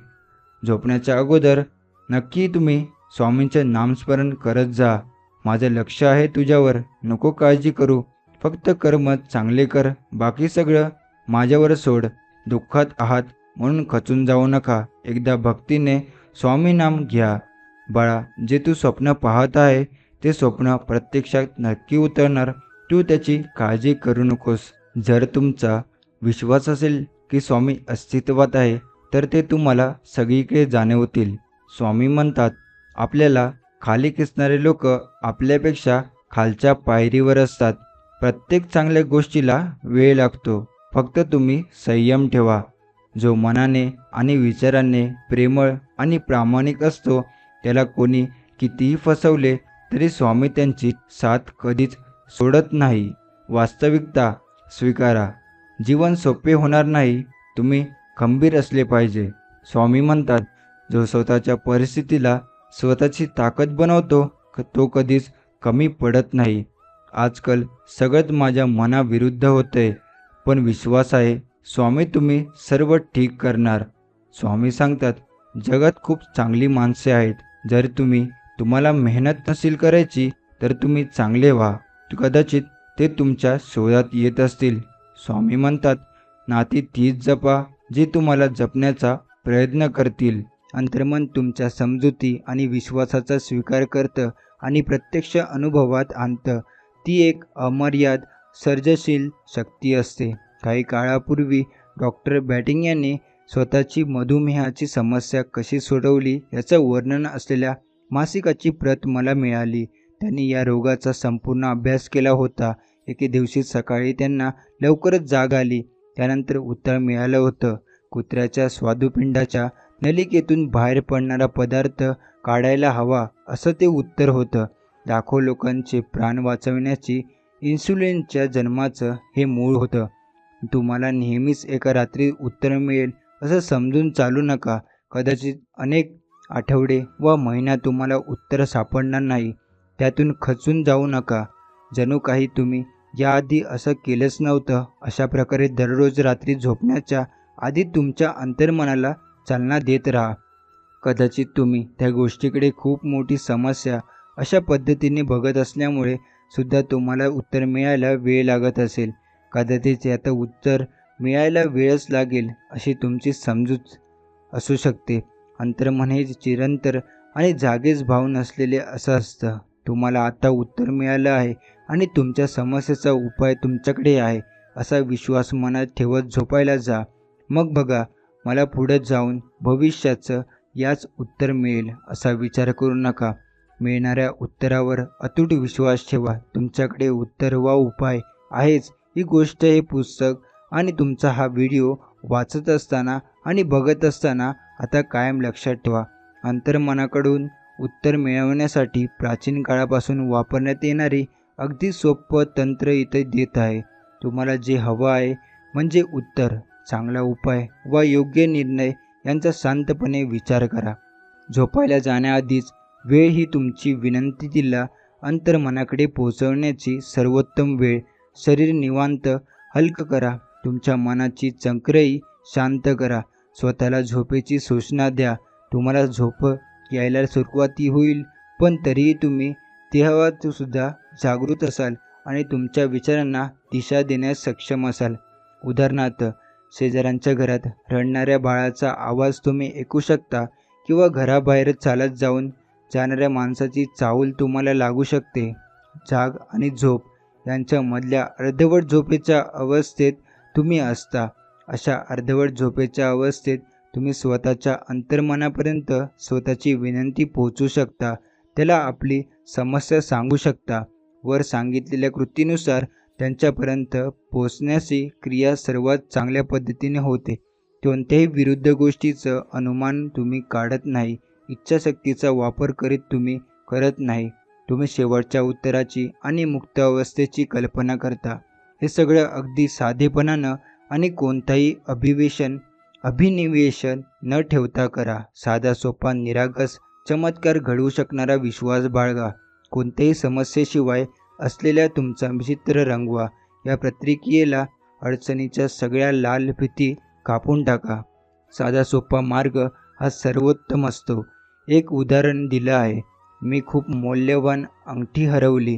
झोपण्याच्या अगोदर नक्की तुम्ही स्वामींचे नामस्मरण करत जा. माझं लक्ष आहे तुझ्यावर. नको काळजी करू. फक्त कर्म चांगले कर. बाकी सगळं माझ्यावर सोड. दुःखात आहात म्हणून खचून जाऊ नका. एकदा भक्तीने स्वामी नाम घ्या. बाळा, जे तू स्वप्न पाहत आहे ते स्वप्न प्रत्यक्षात नक्की उतरणार. तू त्याची काळजी करू नकोस. जर तुमचा विश्वास असेल की स्वामी अस्तित्वात आहे तर ते तुम्हाला सगळीकडे जाणवतील. स्वामी म्हणतात, आपल्याला खाली खेचणारे लोक आपल्यापेक्षा खालच्या पायरीवर असतात. प्रत्येक चांगल्या गोष्टीला वेळ लागतो. फक्त तुम्ही संयम ठेवा. जो मनाने आणि विचाराने प्रेमळ आणि प्रामाणिक असतो त्याला कोणी कितीही फसवले तरी स्वामी त्यांची साथ कधीच सोडत नाही. वास्तविकता स्वीकारा. जीवन सोपे होणार नाही. तुम्ही खंबीर असले पाहिजे. स्वामी म्हणतात, जो स्वतःच्या परिस्थितीला स्वतःची ताकद बनवतो तो कधीच कमी पडत नाही. आजकाल सगळंच माझ्या मनाविरुद्ध होतंय, पण विश्वास आहे स्वामी तुम्ही सर्व ठीक करणार. स्वामी सांगतात, जगात खूप चांगली माणसे आहेत. जर तुम्हाला मेहनत नसेल करायची तर तुम्ही चांगले व्हा. कदाचित ते तुमच्या शोधात येत असतील. स्वामी म्हणतात, नाती तीच जपा जी तुम्हाला जपण्याचा प्रयत्न करतील. अंतर्मन तुमच्या समजुती आणि विश्वासाचा स्वीकार करतं आणि प्रत्यक्ष अनुभवात आणतं. ती एक अमर्याद सर्जशील शक्ती असते. काही काळापूर्वी डॉक्टर बॅटिंग यांनी स्वतःची मधुमेहाची समस्या कशी सोडवली याचं वर्णन असलेल्या मासिकाची प्रत मला मिळाली. त्यांनी या रोगाचा संपूर्ण अभ्यास केला होता. एके दिवशी सकाळी त्यांना लवकरच जाग आली. त्यानंतर उत्तर मिळालं होतं. कुत्र्याच्या स्वादुपिंडाच्या नलिकेतून बाहेर पडणारा पदार्थ काढायला हवा असं ते उत्तर होतं. लाखो लोकांचे प्राण वाचवण्याची इन्सुलिनच्या जन्माचं हे मूळ होतं. तुम्हाला नेहमीच एका रात्री उत्तर मिळेल असं समजून चालू नका. कदाचित अनेक आठवडे व महिना तुम्हाला उत्तर सापडणार नाही. त्यातून खचून जाऊ नका. जणू काही तुम्ही याआधी असं केलंच नव्हतं. अशा प्रकारे दररोज रात्री झोपण्याच्या आधी तुमच्या अंतर्मनाला चालना देत राहा. कदाचित तुम्ही त्या गोष्टीकडे खूप मोठी समस्या अशा पद्धतीने बघत असल्यामुळे सुद्धा तुम्हाला उत्तर मिळायला वेळ लागत असेल. कदाचित याचं उत्तर मिळायला वेळच लागेल अशी तुमची समजूत असू शकते. अंतर्मन हे चिरंतर आणि जागेच भाव नसलेले असं असतं. तुम्हाला आता उत्तर मिळालं आहे आणि तुमच्या समस्येचा उपाय तुमच्याकडे आहे असा विश्वास मनात ठेवत झोपायला जा. मग बघा, मला पुढे जाऊन भविष्याचं याच उत्तर मिळेल असा विचार करू नका. मिळणाऱ्या उत्तरावर अतूट विश्वास ठेवा. तुमच्याकडे उत्तर वा उपाय आहेच. ही गोष्ट, हे पुस्तक आणि तुमचा हा व्हिडिओ वाचत असताना आणि बघत असताना आता कायम लक्षात ठेवा. अंतर्मनाकडून उत्तर मिळवण्यासाठी प्राचीन काळापासून वापरण्यात येणारी अगदी सोपं तंत्र इथे देत आहे. तुम्हाला जे हवं आहे म्हणजे उत्तर, चांगला उपाय व योग्य निर्णय यांचा शांतपणे विचार करा. झोपायला जाण्याआधीच वेळ ही तुमची विनंतीला अंतर्मनाकडे पोहोचवण्याची सर्वोत्तम वेळ. शरीर निवांत हलकं करा. तुमच्या मनाची चक्रेही शांत करा. स्वतःला झोपेची सूचना द्या. तुम्हाला झोप यायला सुरुवाती होईल, पण तरीही तुम्ही तेव्हा सुद्धा जागृत असाल आणि तुमच्या विचारांना दिशा देण्यास सक्षम असाल. उदाहरणार्थ, शेजाऱ्यांच्या घरात रडणाऱ्या बाळाचा आवाज तुम्ही ऐकू शकता किंवा घराबाहेर चालत जाणाऱ्या माणसाची चाहूल तुम्हाला लागू शकते. जाग आणि झोप यांच्या मधल्या अर्धवट झोपेच्या अवस्थेत तुम्ही असता. अशा अर्धवट झोपेच्या अवस्थेत तुम्ही स्वतःच्या अंतर्मनापर्यंत स्वतःची विनंती पोहोचू शकता. त्याला आपली समस्या सांगू शकता. वर सांगितलेल्या कृतीनुसार त्यांच्यापर्यंत पोहोचण्याची क्रिया सर्वात चांगल्या पद्धतीने होते. कोणत्याही विरुद्ध गोष्टीचं अनुमान तुम्ही काढत नाही. इच्छाशक्तीचा वापर करीत तुम्ही करत नाही. तुम्ही शेवटच्या उत्तराची आणि मुक्त अवस्थेची कल्पना करता. हे सगळं अगदी साधेपणानं आणि कोणताही अभिनिवेशन न ठेवता करा. साधा सोपा निरागस चमत्कार घडवू शकणारा विश्वास बाळगा. कोणत्याही समस्येशिवाय असलेल्या तुमचा चित्र रंगवा. या प्रतिक्रियेला अडचणीच्या सगळ्या लाल फिती कापून टाका. साधा सोपा मार्ग हा सर्वोत्तम असतो. एक उदाहरण दिलं आहे. मी खूप मौल्यवान अंगठी हरवली.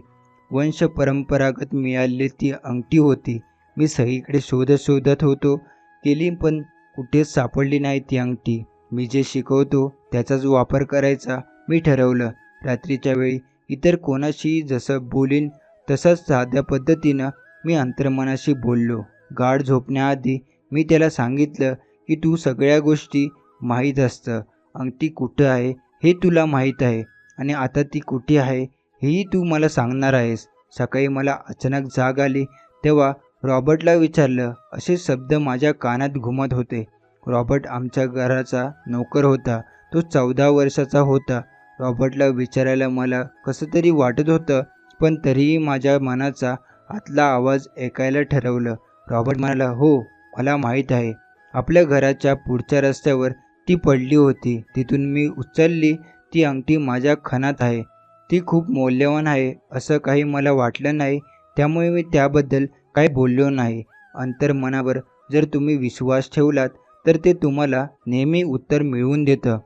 वंशपरंपरागत मिळालेली ती अंगठी होती. मी सगळीकडे शोधत होतो केली पण कुठेच सापडली नाही ती अंगठी. मी जे शिकवतो त्याचाच वापर करायचा मी ठरवलं. रात्रीच्या वेळी इतर कोणाशी जसं बोलीन तसंच साध्या पद्धतीनं मी अंतर्मनाशी बोललो. गाढ झोपण्याआधी मी त्याला सांगितलं की तू सगळ्या गोष्टी माहीत असतं. अंगठी कुठं आहे हे तुला माहीत आहे आणि आता ती कुठे आहे हेही तू मला सांगणार आहेस. सकाळी मला अचानक जाग आली तेव्हा रॉबर्टला विचारलं. असे शब्द माझ्या कानात घुमत होते. रॉबर्ट आमच्या घराचा नोकर होता. तो 14 वर्षाचा होता. रॉबर्टला विचारायला मला कसं तरी वाटत होतं पण तरीही माझ्या मनाचा आतला आवाज ऐकायला ठरवलं. रॉबर्ट म्हणाला, हो मला माहीत आहे. आपल्या घराच्या पुढच्या रस्त्यावर ती पडली होती. तिथून मी उचलली. ती अंगठी माझ्या खणात आहे. ती खूप मौल्यवान आहे असं काही मला वाटलं नाही. त्यामुळे मी त्याबद्दल काही बोललो नाही. अंतर्मनावर जर तुम्ही विश्वास ठेवलात तर ते तुम्हाला नेहमी उत्तर मिळवून देतं.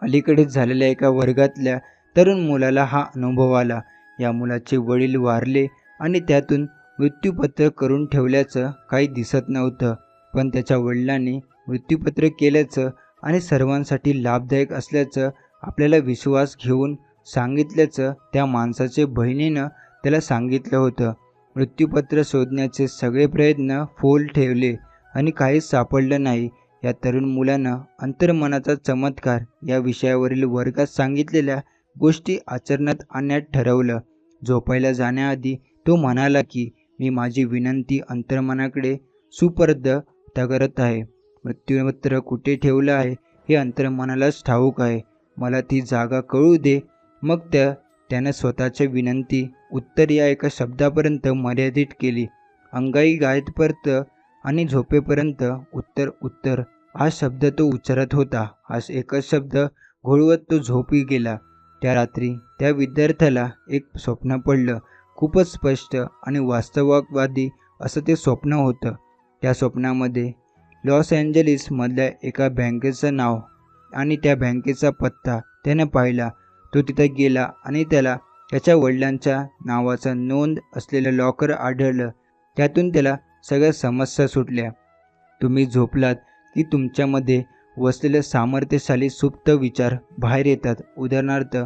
अलीकडेच झालेल्या एका वर्गातल्या तरुण मुलाला हा अनुभव आला. या मुलाचे वडील वारले आणि त्यातून मृत्यूपत्र करून ठेवल्याचं काही दिसत नव्हतं. पण त्याच्या वडिलांनी मृत्यूपत्र केल्याचं आणि सर्वांसाठी लाभदायक असल्याचं आपल्याला विश्वास घेऊन सांगितल्याचं त्या माणसाचे बहिणीनं त्याला सांगितलं होतं. मृत्यूपत्र शोधण्याचे सगळे प्रयत्न फोल ठेवले आणि काहीच सापडलं नाही. या तरुण मुलानं अंतर्मनाचा चमत्कार या विषयावरील वर्गात सांगितलेल्या गोष्टी आचरणात आणण्यात ठरवलं. झोपायला जाण्याआधी तो म्हणाला की मी माझी विनंती अंतर्मनाकडे सुपर्द करत आहे. मृत्यूपत्र कुठे ठेवलं आहे हे अंतर्मनालाच ठाऊक आहे. मला ती जागा कळू दे. मग त्यानं स्वतःच्या विनंती उत्तर या एका शब्दापर्यंत मर्यादित केली. अंगाई गायतपर्यंत आणि झोपेपर्यंत उत्तर उत्तर हा शब्द तो उच्चारत होता. हा एकच शब्द घोळवत तो झोपी गेला. त्या रात्री त्या विद्यार्थ्याला एक स्वप्न पडलं. खूपच स्पष्ट आणि वास्तववादी असं ते स्वप्न होतं. त्या स्वप्नामध्ये लॉस एंजेलिसमधल्या एका बँकेचं नाव आणि त्या बँकेचा पत्ता त्यानं पाहिला. तो तिथे गेला आणि त्याला त्याच्या वडिलांच्या नावाचं नोंद असलेलं लॉकर आढळलं. त्यातून त्याला सगळ्या समस्या सुटल्या. तुम्ही झोपलात की तुमच्यामध्ये वसलेले सामर्थ्यशाली सुप्त विचार बाहेर येतात. उदाहरणार्थ,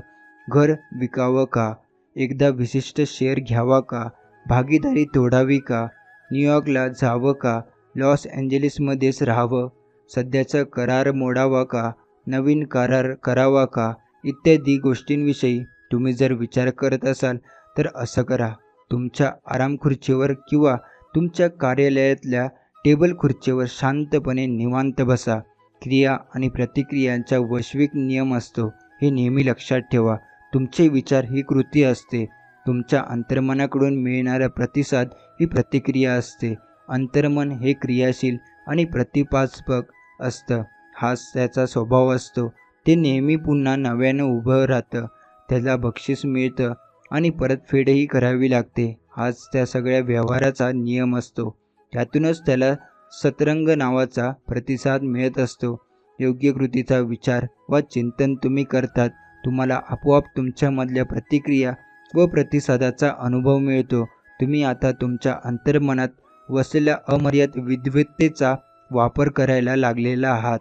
घर विकावं का, एकदा विशिष्ट शेअर घ्यावा का, भागीदारी तोडावी का, न्यूयॉर्कला जावं का, लॉस एंजेलिसमध्येच राहावं, सध्याचा करार मोडावा का, नवीन करार करावा का, इत्यादी गोष्टींविषयी तुम्ही जर विचार करत असाल तर असं करा. तुमच्या आरामखुर्चीवर किंवा तुमच्या कार्यालयातल्या टेबल खुर्चीवर शांतपणे निवांत बसा. क्रिया आणि प्रतिक्रियांचा वैश्विक नियम असतो हे नेहमी लक्षात ठेवा. तुमचे विचार ही कृती असते. तुमच्या अंतर्मनाकडून मिळणारा प्रतिसाद ही प्रतिक्रिया असते. अंतर्मन हे क्रियाशील आणि प्रतिपादक असतं. हाच त्याचा स्वभाव असतो. ते नेहमी पुन्हा नव्यानं उभं राहतं. त्याला बक्षीस मिळतं आणि परतफेडही करावी लागते. हाच त्या सगळ्या व्यवहाराचा नियम असतो. त्यातूनच त्याला सतरंग नावाचा प्रतिसाद मिळत असतो. योग्य कृतीचा विचार व चिंतन तुम्ही करतात. तुम्हाला आपोआप तुमच्यामधल्या प्रतिक्रिया व प्रतिसादाचा अनुभव मिळतो. तुम्ही आता तुमच्या अंतर्मनात वसलेल्या अमर्याद विद्वत्तेचा वापर करायला लागलेला आहात.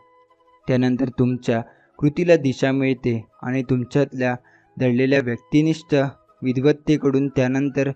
त्यानंतर तुमच्या कृतीला दिशा मिळते आणि तुमच्यातल्या दडलेल्या व्यक्तिनिष्ठ विद्वत्तेकडून त्यानंतर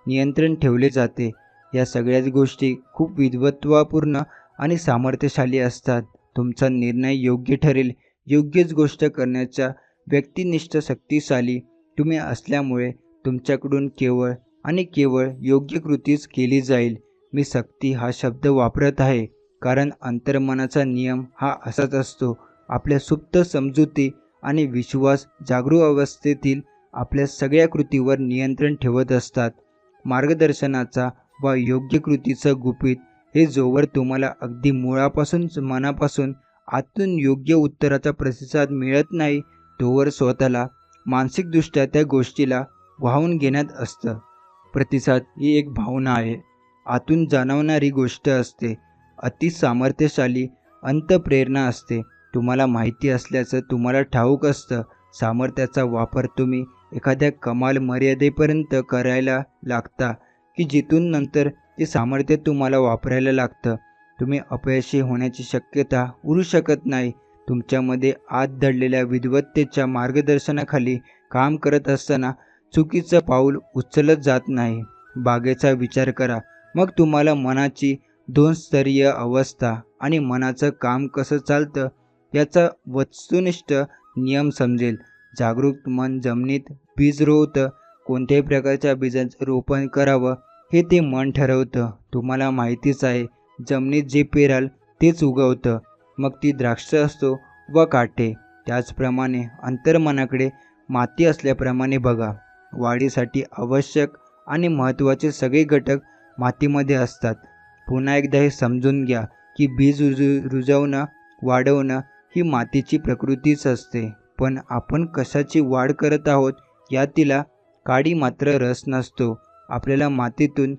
नियंत्रण ठेवले जाते. या सगळ्याच गोष्टी खूप विद्वत्तापूर्ण आणि सामर्थ्यशाली असतात. तुमचा निर्णय योग्य ठरेल. योग्यच गोष्ट करण्याच्या व्यक्तिनिष्ठ शक्तिशाली तुम्ही असल्यामुळे तुमच्याकडून केवळ आणि केवळ योग्य कृतीच केली जाईल. मी सक्ती हा शब्द वापरत आहे कारण अंतर्मनाचा नियम हा असाच असतो. आपल्या सुप्त समजुती आणि विश्वास जागरूक अवस्थेतील आपल्या सगळ्या कृतीवर नियंत्रण ठेवत असतात. मार्गदर्शनाचा व योग्य कृतीचं गुपित हे जोवर तुम्हाला अगदी मुळापासून मनापासून आतून योग्य उत्तराचा प्रतिसाद मिळत नाही तोवर स्वतःला मानसिकदृष्ट्या त्या गोष्टीला वाहून घेण्यात असतं. प्रतिसाद ही एक भावना आहे, आतून जाणवणारी गोष्ट असते, अति सामर्थ्यशाली अंतप्रेरणा असते. तुम्हाला माहिती असल्याचं तुम्हाला ठाऊक असतं. सामर्थ्याचा वापर तुम्ही एखाद्या कमाल मर्यादेपर्यंत करायला लागता की जिथून नंतर ते सामर्थ्य तुम्हाला वापरायला लागतं. तुम्ही अपयशी होण्याची शक्यता उरू शकत नाही. तुमच्यामध्ये आत दडलेल्या विद्वत्तेच्या मार्गदर्शनाखाली काम करत असताना चुकीचं पाऊल उचलत जात नाही. बागेचा विचार करा, मग तुम्हाला मनाची 2 स्तरीय अवस्था आणि मनाचं काम कसं चालतं याचा वस्तुनिष्ठ नियम समजेल. जागरूक मन जमिनीत बीज रोवतं. कोणत्याही प्रकारच्या बीजाचं रोपण करावं हे ते मन ठरवतं. तुम्हाला माहितीच आहे, जमिनीत जे पेराल तेच उगवतं, मग ती द्राक्ष असतो व काटे. त्याचप्रमाणे अंतर्मनाकडे माती असल्याप्रमाणे बघा. वाढीसाठी आवश्यक आणि महत्त्वाचे सगळे घटक मातीमध्ये असतात. पुन्हा एकदा हे समजून घ्या की बीज रुजवणं, वाढवणं ही मातीची प्रकृतीच असते. पण आपण कशाची वाढ करत आहोत यात तिला काडी मात्र रस नसतो. आपल्याला मातीतून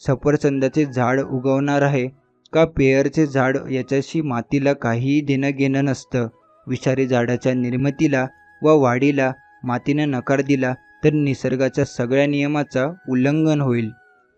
सफरचंदाचे झाड उगवणार आहे का पेरचे झाड याच्याशी मातीला काहीही देणं घेणं नसतं. विषारी झाडाच्या निर्मितीला व वाढीला मातीने नकार दिला तर निसर्गाच्या सगळ्या नियमाचा उल्लंघन होईल.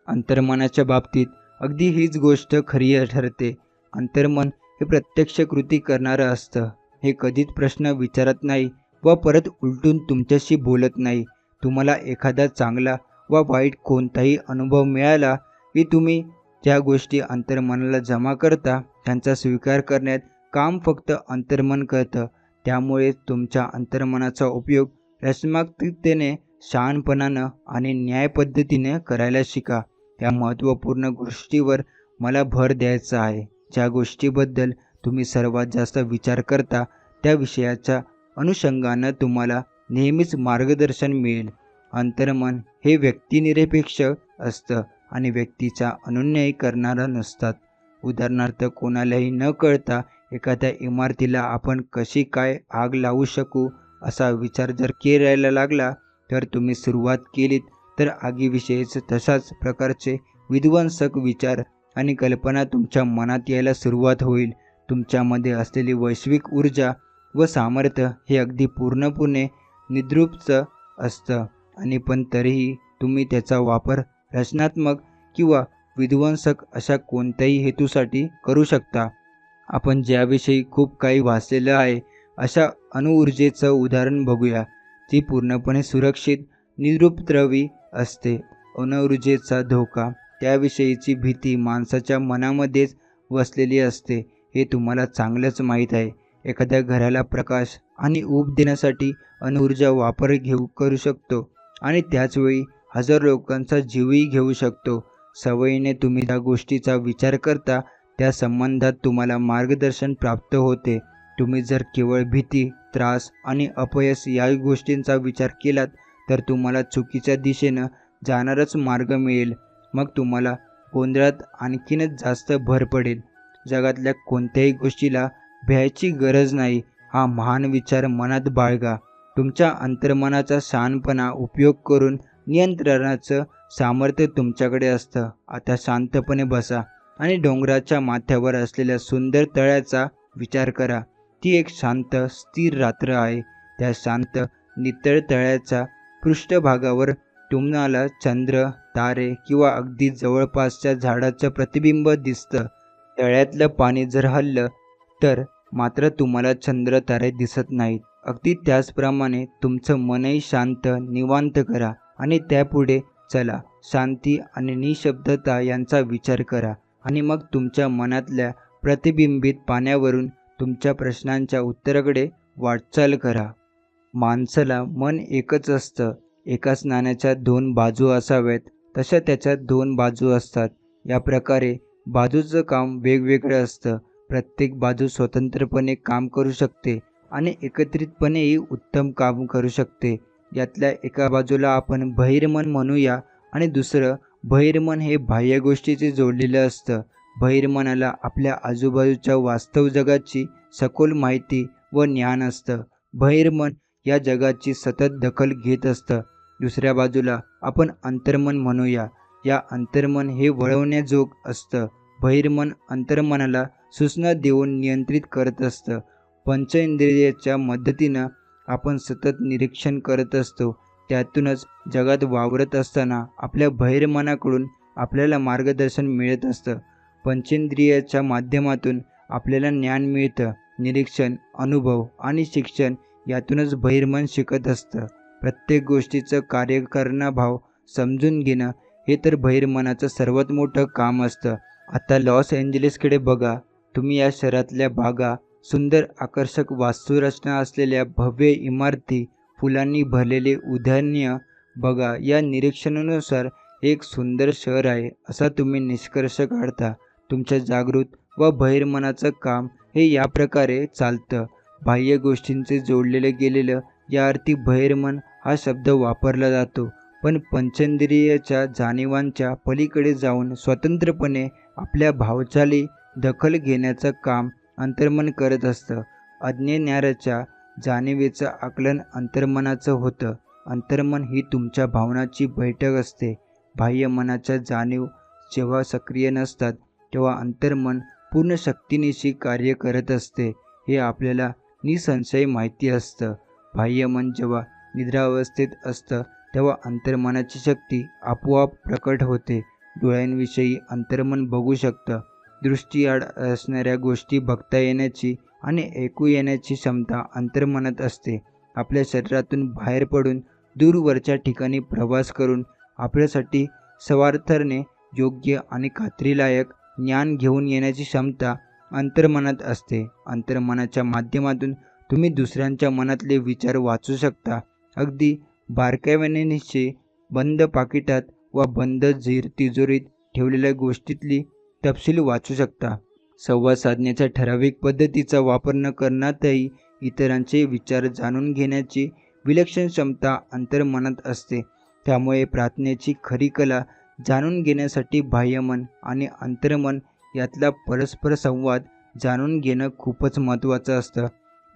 अंतर्मनाच्या बाबतीत अगदी हीच गोष्ट खरी ठरते. अंतर्मन हे प्रत्यक्ष कृती करणारं असतं. हे कधीच प्रश्न विचारत नाही व परत उलटून तुमच्याशी बोलत नाही. तुम्हाला एखादा चांगला व वाईट कोणताही अनुभव मिळाला की तुम्ही ज्या गोष्टी अंतर्मनाला जमा करता त्यांचा स्वीकार करण्यात काम फक्त अंतर्मन करतं. त्यामुळे तुमच्या अंतर्मनाचा उपयोग रचनात्मकतेने, शहाणपणानं आणि न्यायपद्धतीने करायला शिका. या महत्त्वपूर्ण गोष्टीवर मला भर द्यायचा आहे. ज्या गोष्टीबद्दल तुम्ही सर्वात जास्त विचार करता त्या विषयाच्या अनुषंगानं तुम्हाला नेहमीच मार्गदर्शन मिळेल. अंतर्मन हे व्यक्तिनिरपेक्ष असतं आणि व्यक्तीचा अनुनय करणारा नसतात. उदाहरणार्थ, कोणालाही न कळता एखाद्या इमारतीला आपण कशी काय आग लावू शकू असा विचार जर करायला लागला तर तुम्ही सुरुवात केलीत तर आगीविषयीच तशाच प्रकारचे विध्वंसक विचार आणि कल्पना तुमच्या मनात यायला सुरुवात होईल. तुमच्यामध्ये असलेली वैश्विक ऊर्जा व सामर्थ्य हे अगदी पूर्णपणे निद्रूपचं असतं आणि पण तरीही तुम्ही त्याचा वापर रचनात्मक किंवा विध्वंसक अशा कोणत्याही हेतूसाठी करू शकता. आपण ज्याविषयी खूप काही वाचलेलं आहे अशा अणुऊर्जेचं उदाहरण बघूया. ती पूर्णपणे सुरक्षित निरुपद्रवी असते. अणुऊर्जेचा धोका, त्याविषयीची भीती माणसाच्या मनामध्येच वसलेली असते हे तुम्हाला चांगलंच माहीत आहे. एखाद्या घराला प्रकाश आणि ऊब देण्यासाठी अणुऊर्जा वापर करू शकतो आणि त्याचवेळी हजारो लोकांचा जीवही घेऊ शकतो. सवयीने तुम्ही त्या गोष्टीचा विचार करता त्या संबंधात तुम्हाला मार्गदर्शन प्राप्त होते. तुम्ही जर केवळ भीती, त्रास आणि अपयश या गोष्टींचा विचार केलात तर तुम्हाला चुकीच्या दिशेनं जाणारच मार्ग मिळेल. मग तुम्हाला गोंधळात आणखीनच जास्त भर पडेल. जगातल्या कोणत्याही गोष्टीला भ्यायची गरज नाही हा महान विचार मनात बाळगा. तुमच्या अंतर्मनाचा शहाणपणा उपयोग करून नियंत्रणाचं सामर्थ्य तुमच्याकडे असतं. आता शांतपणे बसा आणि डोंगराच्या माथ्यावर असलेल्या सुंदर तळ्याचा विचार करा. ती एक शांत, स्थिर रात्र आहे. त्या शांत, नितळ तळ्याच्या पृष्ठभागावर तुम्हाला चंद्र, तारे किंवा अगदी जवळपासच्या झाडाचं प्रतिबिंब दिसतं. तळ्यातलं पाणी जर हललं तर मात्र तुम्हाला चंद्र, तारे दिसत नाहीत. अगदी त्याचप्रमाणे तुमचं मनही शांत, निवांत करा आणि त्यापुढे चला. शांती आणि निशब्दता यांचा विचार करा आणि मग तुमच्या मनातल्या प्रतिबिंबित पाण्यावरून तुमच्या प्रश्नांच्या उत्तराकडे वाटचाल करा. माणसाला मन एकच असतं. एकाच नाण्याच्या दोन बाजू असाव्यात तशा त्याच्या दोन बाजू असतात. या प्रकारे बाजूचं काम वेगवेगळं असतं. प्रत्येक बाजू स्वतंत्रपणे काम करू शकते आणि एकत्रितपणेही उत्तम काम करू शकते. यातल्या एका बाजूला आपण बहिर्मन म्हणूया आणि दुसरं बहिर्मन हे बाह्य गोष्टीचे जोडलेलं असतं. बहिर्मनाला आपल्या आजूबाजूच्या वास्तव जगाची सखोल माहिती व ज्ञान असतं. बहिर्मन या जगाची सतत दखल घेत असतं. दुसऱ्या बाजूला आपण अंतर्मन म्हणूया. या अंतर्मन हे वळवण्याजोग असतं. बहिर्मन अंतर्मनाला सूचना देऊन नियंत्रित करत असतं. पंचेंद्रियाच्या मदतीनं आपण सतत निरीक्षण करत असतो. त्यातूनच जगात वावरत असताना आपल्या बहिर्मनाकडून आपल्याला मार्गदर्शन मिळत असतं. पंचेंद्रियाच्या माध्यमातून आपल्याला ज्ञान मिळतं. निरीक्षण, अनुभव आणि शिक्षण यातूनच बहिर्मन शिकत असतं. प्रत्येक गोष्टीचं कार्यकारणभाव समजून घेणं हे तर बहिर्मनाचं सर्वात मोठं काम असतं. आता लॉस एंजेलिसकडे बघा. तुम्ही या शहरातल्या बागा, सुंदर आकर्षक वास्तुरचना असलेल्या भव्य इमारती, फुलांनी भरलेले उद्याने बघा. या निरीक्षणानुसार एक सुंदर शहर आहे असा तुम्ही निष्कर्ष काढता. तुमच्या जागृत व बहिर्मनाचं काम हे या प्रकारे चालतं. बाह्य गोष्टींचे जोडलेलं गेलेलं या अर्थी बहिर्मन हा शब्द वापरला जातो. पण पंचेंद्रियाच्या जाणीवांच्या पलीकडे जाऊन स्वतंत्रपणे आपल्या भावचाली दखल घेण्याचं काम अंतर्मन करत असतं. अज्ञानाच्या जाणीवेचं आकलन अंतर्मनाचं होतं. अंतर्मन ही तुमच्या भावनांची बैठक असते. बाह्य मनाच्या जाणीव जेव्हा सक्रिय नसतात तेव्हा अंतर्मन पूर्ण शक्तीनिशी कार्य करत असते. हे आपल्याला निसंशय माहिती असतं. बाह्य मन जेव्हा निद्रावस्थेत असतं तेव्हा अंतर्मनाची शक्ती आपोआप प्रकट होते. डोळ्यांविषयी अंतर्मन बघू शकतं. दृष्टीआड असणाऱ्या गोष्टी बघता येण्याची आणि ऐकू येण्याची क्षमता अंतर्मनात असते. आपल्या शरीरातून बाहेर पडून दूरवरच्या ठिकाणी प्रवास करून आपल्यासाठी स्वार्थाने योग्य आणि खात्रीलायक ज्ञान घेऊन येण्याची क्षमता अंतर्मनात असते. अंतर्मनाच्या माध्यमातून तुम्ही दुसऱ्यांच्या मनातले विचार वाचू शकता. अगदी बारकाईने निश्चय बंद पाकिटात व बंद तिजोरीत ठेवलेल्या गोष्टीतली तपशील वाचू शकता. संवाद साधण्याच्या ठराविक पद्धतीचा वापर न करण्यातही इतरांचे विचार जाणून घेण्याची विलक्षण क्षमता अंतर्मनात असते. त्यामुळे प्रार्थनेची खरी कला जाणून घेण्यासाठी बाह्यमन आणि अंतर्मन यातला परस्पर संवाद जाणून घेणं खूपच महत्त्वाचं असतं.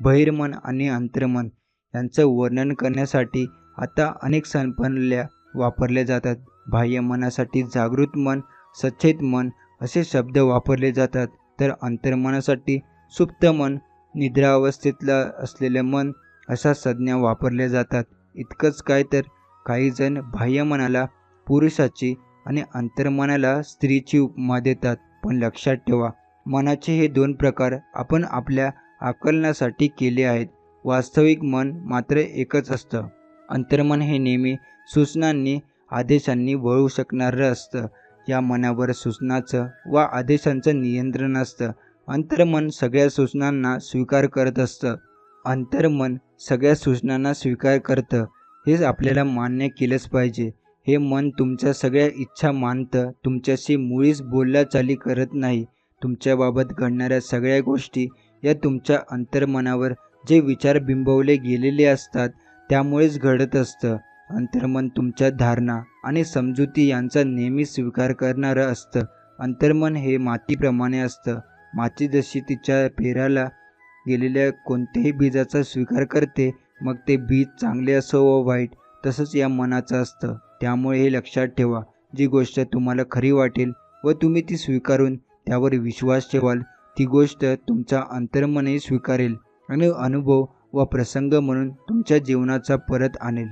बहिर्मन आणि अंतर्मन यांचं वर्णन करण्यासाठी आता अनेक संज्ञा वापरल्या जातात. बाह्य मनासाठी जागृत मन, सचेत मन असे शब्द वापरले जातात, तर अंतर्मनासाठी सुप्त मन, निद्रावस्थेतलं असलेलं मन अशा संज्ञा वापरल्या जातात. इतकंच काय तर काही जण बाह्यमनाला पुरुषाची आणि अंतर्मनाला स्त्रीची उपमा देतात. पण लक्षात ठेवा, मनाचे हे दोन प्रकार आपण आपल्या आकलनासाठी केले आहेत. वास्तविक मन मात्र एकच असतं. अंतर्मन हे नेहमी सूचनांनी, आदेशांनी वळू शकणारं असतं. या मनावर सूचनांचं व आदेशांचं नियंत्रण असतं. अंतर्मन सगळ्या सूचनांना स्वीकार करत असतं. अंतर्मन सगळ्या सूचनांना स्वीकार करतं हेच आपल्याला मान्य केलंच पाहिजे. हे मन तुमच्या सगळ्या इच्छा मानतं. तुमच्याशी मुळीच बोलचाली करत नाही. तुमच्याबाबत घडणाऱ्या सगळ्या गोष्टी या तुमच्या अंतर्मनावर जे विचार बिंबवले गेलेले असतात त्यामुळेच घडत असतं. अंतर्मन तुमच्या धारणा आणि समजुती यांचा नेहमी स्वीकार करणारं असतं. अंतर्मन हे मातीप्रमाणे असतं. माती जशी तिच्या पेराला गेलेल्या कोणत्याही बीजाचा स्वीकार करते, मग ते बीज चांगले असो व वाईट, तसंच या मनाचं असतं. त्यामुळे हे लक्षात ठेवा, जी गोष्ट तुम्हाला खरी वाटेल व तुम्ही ती स्वीकारून त्यावर विश्वास ठेवाल, ती गोष्ट तुमचा अंतर्मनही स्वीकारेल आणि अनुभव व प्रसंग म्हणून तुमच्या जीवनाचा परत आणेल.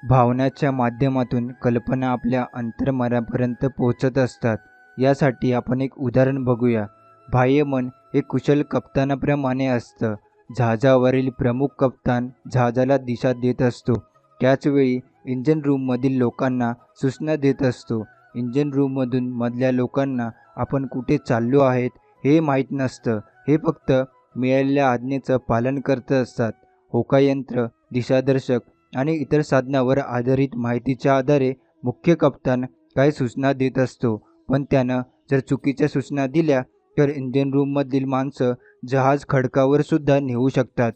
भावनाच्या माध्यमातून कल्पना आपल्या अंतर्मनापर्यंत पोहोचत असतात. यासाठी आपण एक उदाहरण बघूया. बाह्य मन हे कुशल कप्तानाप्रमाणे असतं. जहाजावरील प्रमुख कप्तान जहाजाला दिशा देत असतो. त्याचवेळी इंजिन रूममधील लोकांना सूचना देत असतो. इंजिन रूममधून मधल्या लोकांना आपण कुठे चाललो आहेत हे माहीत नसतं. हे फक्त मिळालेल्या आज्ञेचं पालन करत असतात. होकायंत्र, दिशादर्शक आणि इतर साधनावर आधारित माहितीच्या आधारे मुख्य कप्तान काही सूचना देत असतो. पण त्यानं जर चुकीच्या सूचना दिल्या तर इंजिन रूममधील माणसं जहाज खडकावर सुद्धा नेऊ शकतात.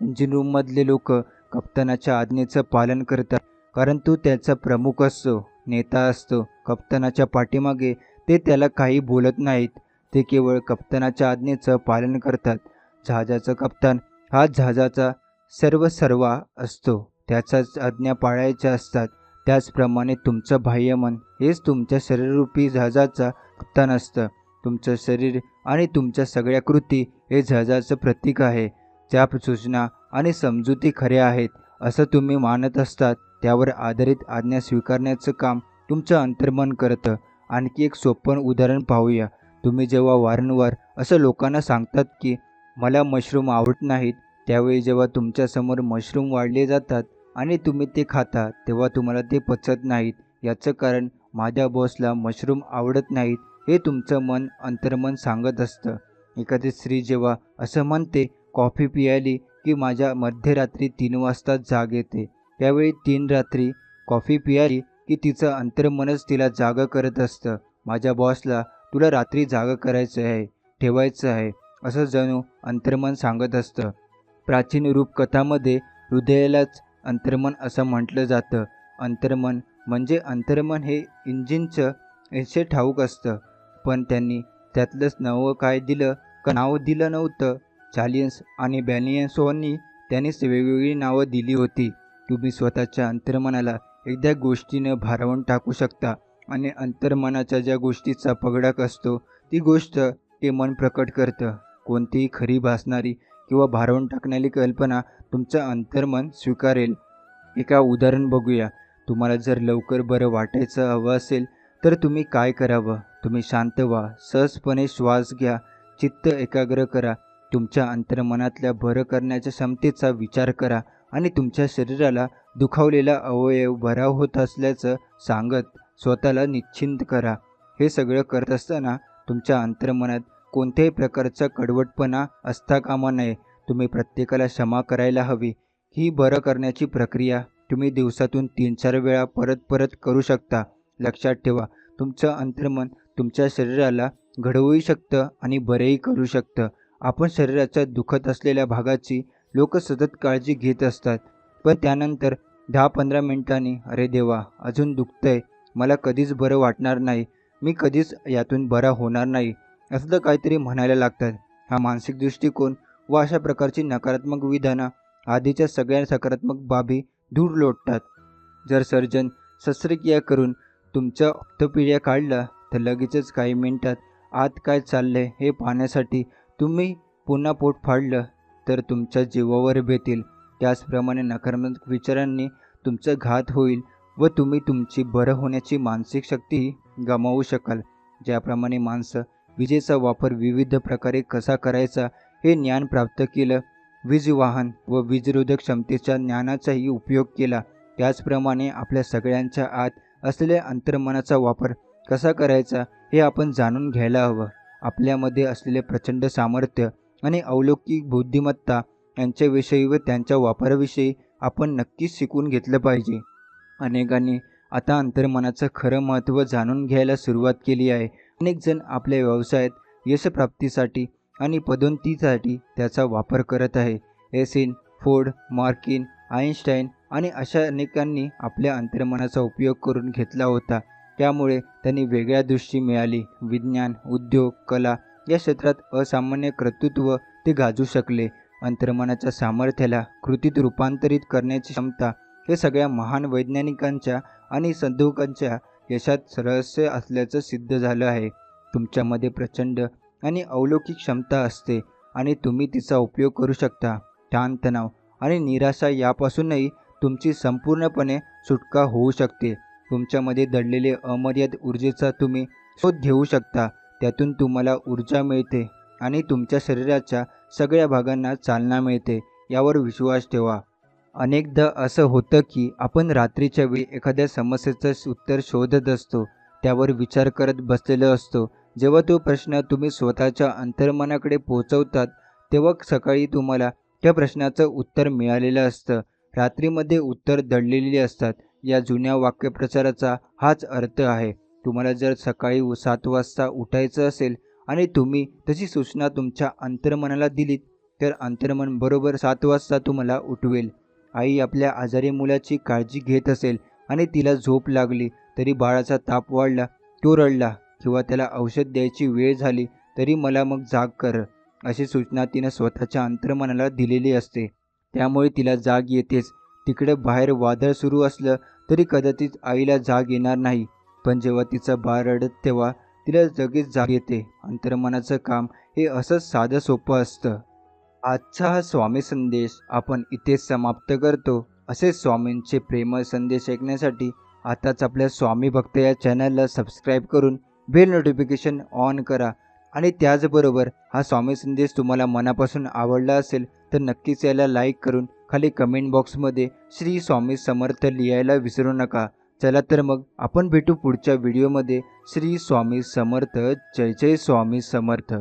इंजिन रूममधले लोक कप्तानाच्या आज्ञेचं पालन करतात, कारण तो त्याचा प्रमुख असतो, नेता असतो. कप्तानाच्या पाठीमागे ते त्याला काही बोलत नाहीत. ते केवळ कप्तानाच्या आज्ञेचं पालन करतात. जहाजाचा कप्तान हा जहाजाचा सर्वसर्वा असतो. त्याचाच आज्ञा पाळायच्या असतात. त्याचप्रमाणे तुमचं बाह्यमन हेच तुमच्या शरीररूपी जहाजाचा कप्तान असतं. तुमचं शरीर आणि तुमच्या सगळ्या कृती हे जहाजाचं प्रतीक आहे. ज्या सूचना आणि समजुती खऱ्या आहेत असं तुम्ही मानत असतात त्यावर आधारित आज्ञा स्वीकारण्याचं काम तुमचं अंतर्मन करतं. आणखी एक सोपं उदाहरण पाहूया. तुम्ही जेव्हा वारंवार असं लोकांना सांगतात की मला मशरूम आवडत नाहीत, त्यावेळी जेव्हा तुमच्यासमोर मशरूम वाढले जातात आणि तुम्ही ते खाता तेव्हा तुम्हाला ते पचत नाहीत. याचं कारण माझ्या बॉसला मशरूम आवडत नाहीत हे तुमचं मन अंतर्मन सांगत असतं. एखादी स्त्री जेव्हा असं म्हणते कॉफी प्यायली की माझ्या मध्यरात्री 3 वाजता जाग येते, त्यावेळी 3 रात्री कॉफी प्यायली की तिचं अंतर्मनच तिला जागं करत असतं. माझ्या बॉसला तुला रात्री जागं करायचं आहे, ठेवायचं आहे, असं जणू अंतर्मन सांगत असतं. प्राचीन रूपकथामध्ये हृदयालाच अंतर्मन असं म्हटलं जातं. अंतर्मन हे इंजिनचं हे ठाऊक असतं, पण त्यांनी त्यातलंच नवं काय दिलं का नाव दिलं नव्हतं. चार्ल्स आणि बॅलियन्सोनी त्यांनीच वेगवेगळी नावं दिली होती. तुम्ही स्वतःच्या अंतर्मनाला एकदा गोष्टीनं भारावून टाकू शकता आणि अंतर्मनाच्या ज्या गोष्टीचा पगडक असतो ती गोष्ट ते मन प्रकट करतं. कोणतीही खरी भासणारी किंवा भारावून टाकणारी कल्पना तुमचं अंतर्मन स्वीकारेल. एका उदाहरण बघूया. तुम्हाला जर लवकर बरं वाटायचं हवं असेल तर तुम्ही काय करावं? तुम्ही शांत व्हा, सहजपणे श्वास घ्या, चित्त एकाग्र करा, तुमच्या अंतर्मनातल्या बरं करण्याच्या क्षमतेचा विचार करा आणि तुमच्या शरीराला दुखावलेला अवयव बरा होत असल्याचं सांगत स्वतःला निश्चिंत करा. हे सगळं करत असताना तुमच्या अंतर्मनात कोणत्याही प्रकारचा कडवटपणा असता कामा नये. तुम्ही प्रत्येकाला क्षमा करायला हवी. ही बरं करण्याची प्रक्रिया तुम्ही दिवसातून 3-4 वेळा परत करू शकता. लक्षात ठेवा, तुमचं अंतर्मन तुमच्या शरीराला घडवूही शकतं आणि बरेही करू शकतं. आपण शरीराच्या दुखत असलेल्या भागाची लोक सतत काळजी घेत असतात, पण त्यानंतर 10-15 मिनिटांनी अरे देवा, अजून दुखतंय, मला कधीच बरं वाटणार नाही, मी कधीच यातून बरा होणार नाही, असं काहीतरी म्हणायला लागतात. हा मानसिक दृष्टिकोन व अशा प्रकारची नकारात्मक विधानं आधीच्या सगळ्या सकारात्मक बाबी दूर लोटतात. जर सर्जन शस्त्रक्रिया करून तुमच्या ऑर्थोपेडिया काढला तर लगेचच काही मिनिटात आत काय चाललंय हे पाहण्यासाठी तुम्ही पुन्हा पोट फाडलं तर तुमच्या जीवावर बेतील. त्याचप्रमाणे नकारात्मक विचारांनी तुमचा घात होईल व तुम्ही तुमची बरं होण्याची मानसिक शक्तीही गमावू शकाल. ज्याप्रमाणे माणसं विजेचा वापर विविध प्रकारे कसा करायचा हे ज्ञान प्राप्त केलं, वीज वाहन व वीजरोधक क्षमतेच्या ज्ञानाचाही उपयोग केला, त्याचप्रमाणे आपल्या सगळ्यांच्या आत असलेल्या अंतर्मनाचा वापर कसा करायचा हे आपण जाणून घ्यायला हवं. आपल्यामध्ये असलेले प्रचंड सामर्थ्य आणि अलौकिक बुद्धिमत्ता यांच्याविषयी व त्यांच्या वापराविषयी आपण नक्कीच शिकून घेतलं पाहिजे. अनेकांनी आता अंतर्मनाचं खरं महत्त्व जाणून घ्यायला सुरुवात केली आहे. अनेक जण आपल्या व्यवसायात यशप्राप्तीसाठी आणि पदोन्नतीसाठी त्याचा वापर करत आहे. एसिन, फोर्ड, मार्किन, आईन्स्टाईन आणि अशा अनेकांनी आपल्या अंतर्मनाचा उपयोग करून घेतला होता. त्यामुळे त्यांनी वेगळ्या दृष्टी मिळाली. विज्ञान, उद्योग, कला या क्षेत्रात असामान्य कर्तृत्व ते गाजू शकले. अंतर्मनाच्या सामर्थ्याला कृतीत रूपांतरित करण्याची क्षमता हे सगळ्या महान वैज्ञानिकांच्या आणि संशोधकांच्या यशात रहस्य असल्याचं सिद्ध झालं आहे. तुमच्यामध्ये प्रचंड आणि अलौकिक क्षमता असते आणि तुम्ही तिचा उपयोग करू शकता. ताणतणाव आणि निराशा यापासूनही तुमची संपूर्णपणे सुटका होऊ शकते. तुमच्यामध्ये दडलेले अमर्यादित ऊर्जेचा तुम्ही शोध घेऊ शकता. त्यातून तुम्हाला ऊर्जा मिळते आणि तुमच्या शरीराच्या सगळ्या भागांना चालना मिळते. यावर विश्वास ठेवा. अनेकदा असं होतं की आपण रात्रीच्या वेळी एखाद्या समस्येचं उत्तर शोधत असतो, त्यावर विचार करत बसलेलो असतो. जेव्हा तो प्रश्न तुम्ही स्वतःच्या अंतर्मनाकडे पोहोचवतात, तेव्हा सकाळी तुम्हाला त्या प्रश्नाचं उत्तर मिळालेलं असतं. रात्रीमध्ये उत्तर दडलेली असतात. या जुन्या वाक्यप्रचाराचा हाच अर्थ आहे. तुम्हाला जर सकाळी 7 वाजता उठायचं असेल आणि तुम्ही तशी सूचना तुमच्या अंतर्मनाला दिलीत, तर अंतर्मन बरोबर 7 वाजता तुम्हाला उठवेल. आई आपल्या आजारी मुलाची काळजी घेत असेल आणि तिला झोप लागली तरी बाळाचा ताप वाढला, तो रडला किंवा त्याला औषध द्यायची वेळ झाली तरी मला मग जाग कर, अशी सूचना तिनं स्वतःच्या अंतर्मनाला दिलेली असते. त्यामुळे तिला जाग येतेच. तिकडे बाहेर वादळ सुरू असलं तरी कदाचित आईला जाग येणार नाही, पण जेव्हा तिचं बाळ रडत तेव्हा तिला लगेच जाग येते. अंतर्मनाचं काम हे असंच साधं सोपं असतं. आजचा हा स्वामी संदेश आपण इथेच समाप्त करतो. असे स्वामींचे प्रेमळ संदेश ऐकण्यासाठी आताच आपल्या स्वामी भक्त या चॅनलला सबस्क्राईब करून बेल नोटिफिकेशन ऑन करा. आणि त्याचबरोबर हा स्वामी संदेश तुम्हाला मनापासून आवडला असेल तर नक्कीच याला लाईक करून खाली कमेंट बॉक्समध्ये श्री स्वामी समर्थ लिहायला विसरू नका. चला तर मग आपण भेटू पुढच्या व्हिडिओमध्ये. श्री स्वामी समर्थ. जय जय स्वामी समर्थ.